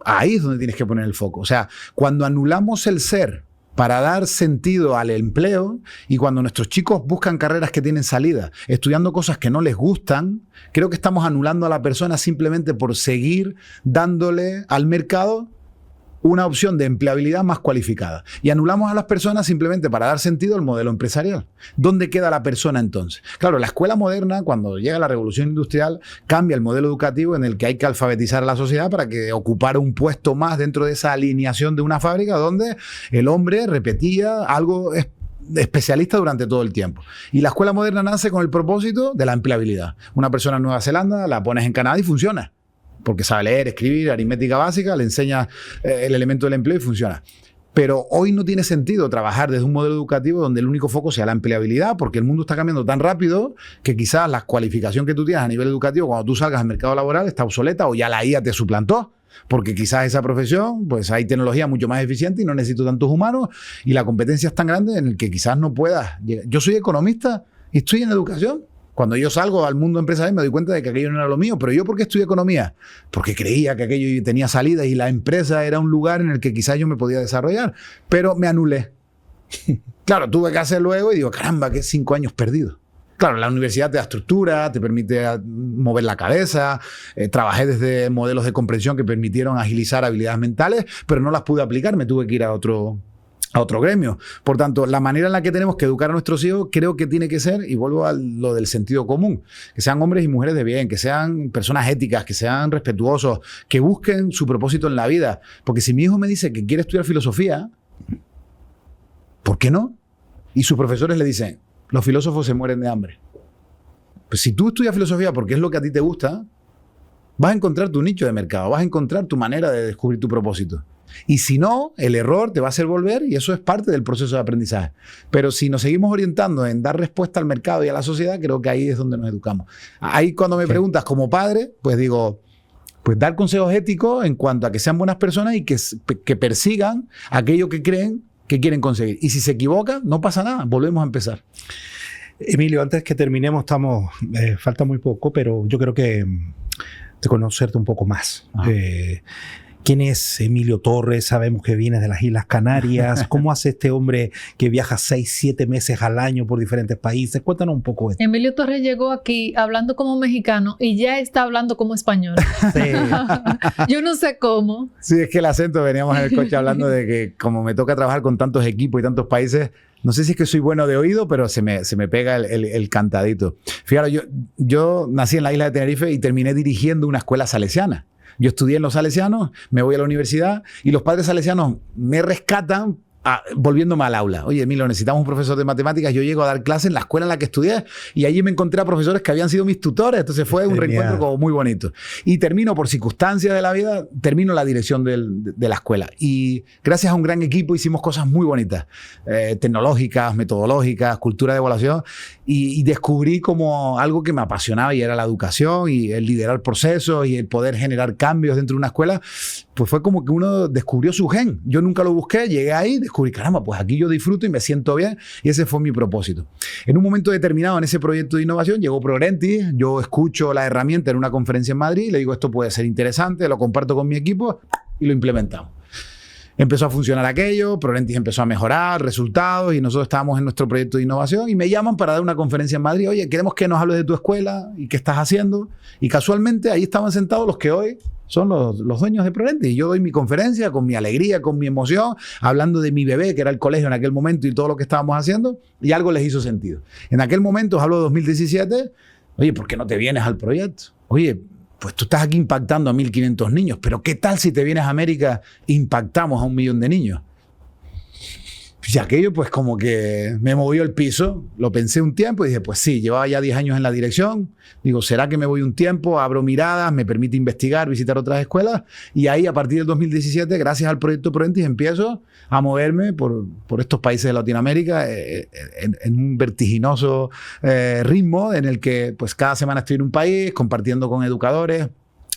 Ahí es donde tienes que poner el foco. O sea, cuando anulamos el ser para dar sentido al empleo y cuando nuestros chicos buscan carreras que tienen salida, estudiando cosas que no les gustan, creo que estamos anulando a la persona simplemente por seguir dándole al mercado una opción de empleabilidad más cualificada. Y anulamos a las personas simplemente para dar sentido al modelo empresarial. ¿Dónde queda la persona entonces? Claro, la escuela moderna, cuando llega la revolución industrial, cambia el modelo educativo en el que hay que alfabetizar a la sociedad para que ocupara un puesto más dentro de esa alineación de una fábrica donde el hombre repetía algo especialista durante todo el tiempo. Y la escuela moderna nace con el propósito de la empleabilidad. Una persona en Nueva Zelanda la pones en Canadá y funciona. Porque sabe leer, escribir, aritmética básica, le enseña el elemento del empleo y funciona. Pero hoy no tiene sentido trabajar desde un modelo educativo donde el único foco sea la empleabilidad, porque el mundo está cambiando tan rápido que quizás la cualificación que tú tienes a nivel educativo cuando tú salgas al mercado laboral está obsoleta o ya la IA te suplantó. Porque quizás esa profesión, pues hay tecnología mucho más eficiente y no necesito tantos humanos y la competencia es tan grande en el que quizás no puedas llegar. Yo soy economista y estoy en educación. Cuando yo salgo al mundo empresarial me doy cuenta de que aquello no era lo mío. ¿Pero yo por qué estudié economía? Porque creía que aquello tenía salida y la empresa era un lugar en el que quizás yo me podía desarrollar. Pero me anulé. Claro, tuve que hacer luego y digo, caramba, que 5 años perdidos. Claro, la universidad te da estructura, te permite mover la cabeza. Trabajé desde modelos de comprensión que permitieron agilizar habilidades mentales, pero no las pude aplicar. Me tuve que ir a otro gremio. Por tanto, la manera en la que tenemos que educar a nuestros hijos creo que tiene que ser, y vuelvo a lo del sentido común, que sean hombres y mujeres de bien, que sean personas éticas, que sean respetuosos, que busquen su propósito en la vida. Porque si mi hijo me dice que quiere estudiar filosofía, ¿por qué no? Y sus profesores le dicen, los filósofos se mueren de hambre. Pues si tú estudias filosofía porque es lo que a ti te gusta, vas a encontrar tu nicho de mercado, vas a encontrar tu manera de descubrir tu propósito. Y si no, el error te va a hacer volver y eso es parte del proceso de aprendizaje. Pero si nos seguimos orientando en dar respuesta al mercado y a la sociedad, creo que ahí es donde nos educamos. Ahí cuando me preguntas como padre, pues digo, pues dar consejos éticos en cuanto a que sean buenas personas y que persigan aquello que creen que quieren conseguir. Y si se equivocan, no pasa nada, volvemos a empezar.
Emilio, antes que terminemos, falta muy poco, pero yo creo que de conocerte un poco más. ¿Quién es Emilio Torres? Sabemos que viene de las Islas Canarias. ¿Cómo hace este hombre que viaja 6, 7 meses al año por diferentes países? Cuéntanos un poco esto.
Emilio Torres llegó aquí hablando como mexicano y ya está hablando como español.
Sí.
Yo no sé cómo.
Sí, es que el acento, veníamos en el coche hablando de que como me toca trabajar con tantos equipos y tantos países, no sé si es que soy bueno de oído, pero se me pega el cantadito. Fíjate, yo nací en la isla de Tenerife y terminé dirigiendo una escuela salesiana. Yo estudié en los salesianos, me voy a la universidad y los padres salesianos me rescatan volviéndome al aula. Oye, Emilio, necesitamos un profesor de matemáticas. Yo llego a dar clase en la escuela en la que estudié y allí me encontré a profesores que habían sido mis tutores. Entonces fue un reencuentro como muy bonito. Y termino, por circunstancias de la vida, termino la dirección de la escuela. Y gracias a un gran equipo hicimos cosas muy bonitas, tecnológicas, metodológicas, cultura de evaluación. Y descubrí como algo que me apasionaba y era la educación y el liderar procesos y el poder generar cambios dentro de una escuela. Pues fue como que uno descubrió su gen. Yo nunca lo busqué, llegué ahí, descubrí, caramba, pues aquí yo disfruto y me siento bien. Y ese fue mi propósito. En un momento determinado en ese proyecto de innovación llegó Progrentis, yo escucho la herramienta en una conferencia en Madrid y le digo, esto puede ser interesante, lo comparto con mi equipo y lo implementamos. Empezó a funcionar aquello, Progrentis empezó a mejorar resultados y nosotros estábamos en nuestro proyecto de innovación y me llaman para dar una conferencia en Madrid. Oye, queremos que nos hables de tu escuela y qué estás haciendo. Y casualmente ahí estaban sentados los que hoy son los dueños de Progrentis. Y yo doy mi conferencia con mi alegría, con mi emoción, hablando de mi bebé, que era el colegio en aquel momento y todo lo que estábamos haciendo, y algo les hizo sentido. En aquel momento, os hablo de 2017, oye, ¿por qué no te vienes al proyecto? Oye, pues tú estás aquí impactando a 1.500 niños, pero ¿qué tal si te vienes a América e impactamos a 1 millón de niños? Y aquello pues como que me movió el piso, lo pensé un tiempo y dije, pues sí, llevaba ya 10 años en la dirección, digo, ¿será que me voy un tiempo? Abro miradas, me permite investigar, visitar otras escuelas y ahí a partir del 2017, gracias al proyecto Progrentis, empiezo a moverme por estos países de Latinoamérica en un vertiginoso ritmo en el que pues cada semana estoy en un país compartiendo con educadores,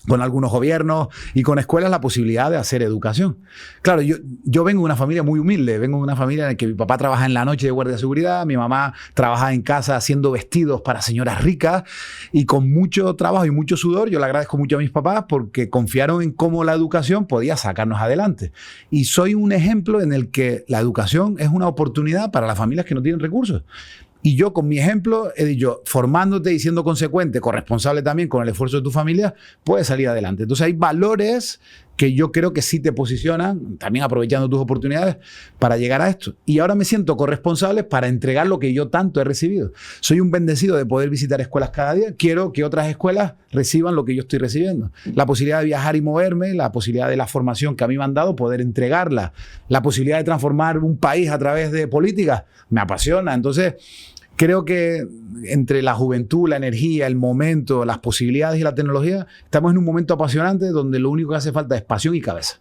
con algunos gobiernos y con escuelas la posibilidad de hacer educación. Claro, yo vengo de una familia muy humilde, vengo de una familia en la que mi papá trabaja en la noche de guardia de seguridad, mi mamá trabaja en casa haciendo vestidos para señoras ricas y con mucho trabajo y mucho sudor. Yo le agradezco mucho a mis papás porque confiaron en cómo la educación podía sacarnos adelante. Y soy un ejemplo en el que la educación es una oportunidad para las familias que no tienen recursos. Y yo con mi ejemplo he dicho, formándote y siendo consecuente, corresponsable también con el esfuerzo de tu familia, puedes salir adelante. Entonces hay valores que yo creo que sí te posicionan, también aprovechando tus oportunidades para llegar a esto. Y ahora me siento corresponsable para entregar lo que yo tanto he recibido. Soy un bendecido de poder visitar escuelas cada día. Quiero que otras escuelas reciban lo que yo estoy recibiendo. La posibilidad de viajar y moverme, la posibilidad de la formación que a mí me han dado, poder entregarla, la posibilidad de transformar un país a través de políticas, me apasiona. Entonces, creo que entre la juventud, la energía, el momento, las posibilidades y la tecnología, estamos en un momento apasionante donde lo único que hace falta es pasión y cabeza.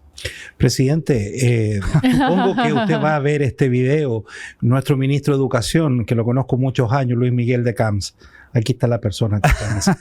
Presidente, supongo que usted va a ver este video. Nuestro ministro de Educación, que lo conozco muchos años, Luis Miguel de Camps. Aquí está la persona que está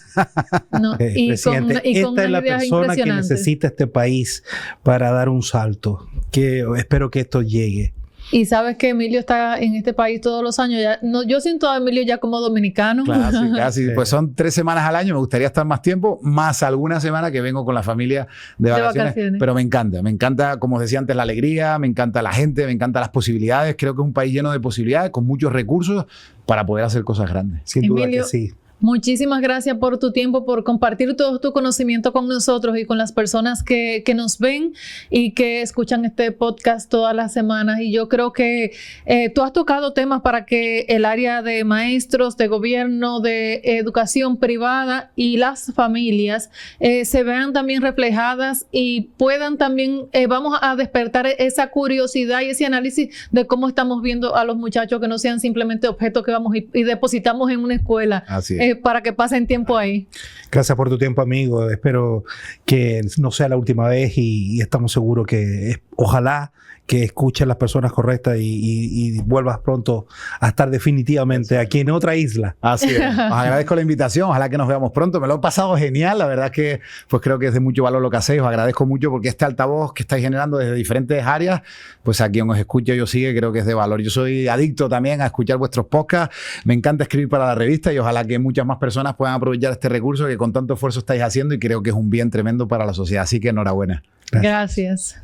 no,
presidente, esta es la persona que necesita este país para dar un salto. Que espero que esto llegue.
Y sabes que Emilio está en este país todos los años. Ya, no, yo siento a Emilio ya como dominicano.
Casi. Pues son 3 semanas al año. Me gustaría estar más tiempo, más alguna semana que vengo con la familia de vacaciones. Pero me encanta, como os decía antes, la alegría, me encanta la gente, me encantan las posibilidades. Creo que es un país lleno de posibilidades, con muchos recursos para poder hacer cosas grandes.
Sin duda que sí.
Muchísimas gracias por tu tiempo, por compartir todo tu conocimiento con nosotros y con las personas que nos ven y que escuchan este podcast todas las semanas. Y yo creo que tú has tocado temas para que el área de maestros, de gobierno, de educación privada y las familias se vean también reflejadas y puedan también, vamos a despertar esa curiosidad y ese análisis de cómo estamos viendo a los muchachos, que no sean simplemente objetos que vamos y depositamos en una escuela.
Así es.
para que pasen tiempo ahí.
Gracias por tu tiempo, amigo. Espero que no sea la última vez y estamos seguros que ojalá que escuches las personas correctas y vuelvas pronto a estar definitivamente aquí en otra isla.
Así es. Os agradezco la invitación, ojalá que nos veamos pronto. Me lo he pasado genial, la verdad es que pues creo que es de mucho valor lo que hacéis. Os agradezco mucho porque este altavoz que estáis generando desde diferentes áreas, pues a quien os escuche yo sigue, creo que es de valor. Yo soy adicto también a escuchar vuestros podcasts, me encanta escribir para la revista y ojalá que muchas más personas puedan aprovechar este recurso que con tanto esfuerzo estáis haciendo y creo que es un bien tremendo para la sociedad. Así que enhorabuena.
Gracias.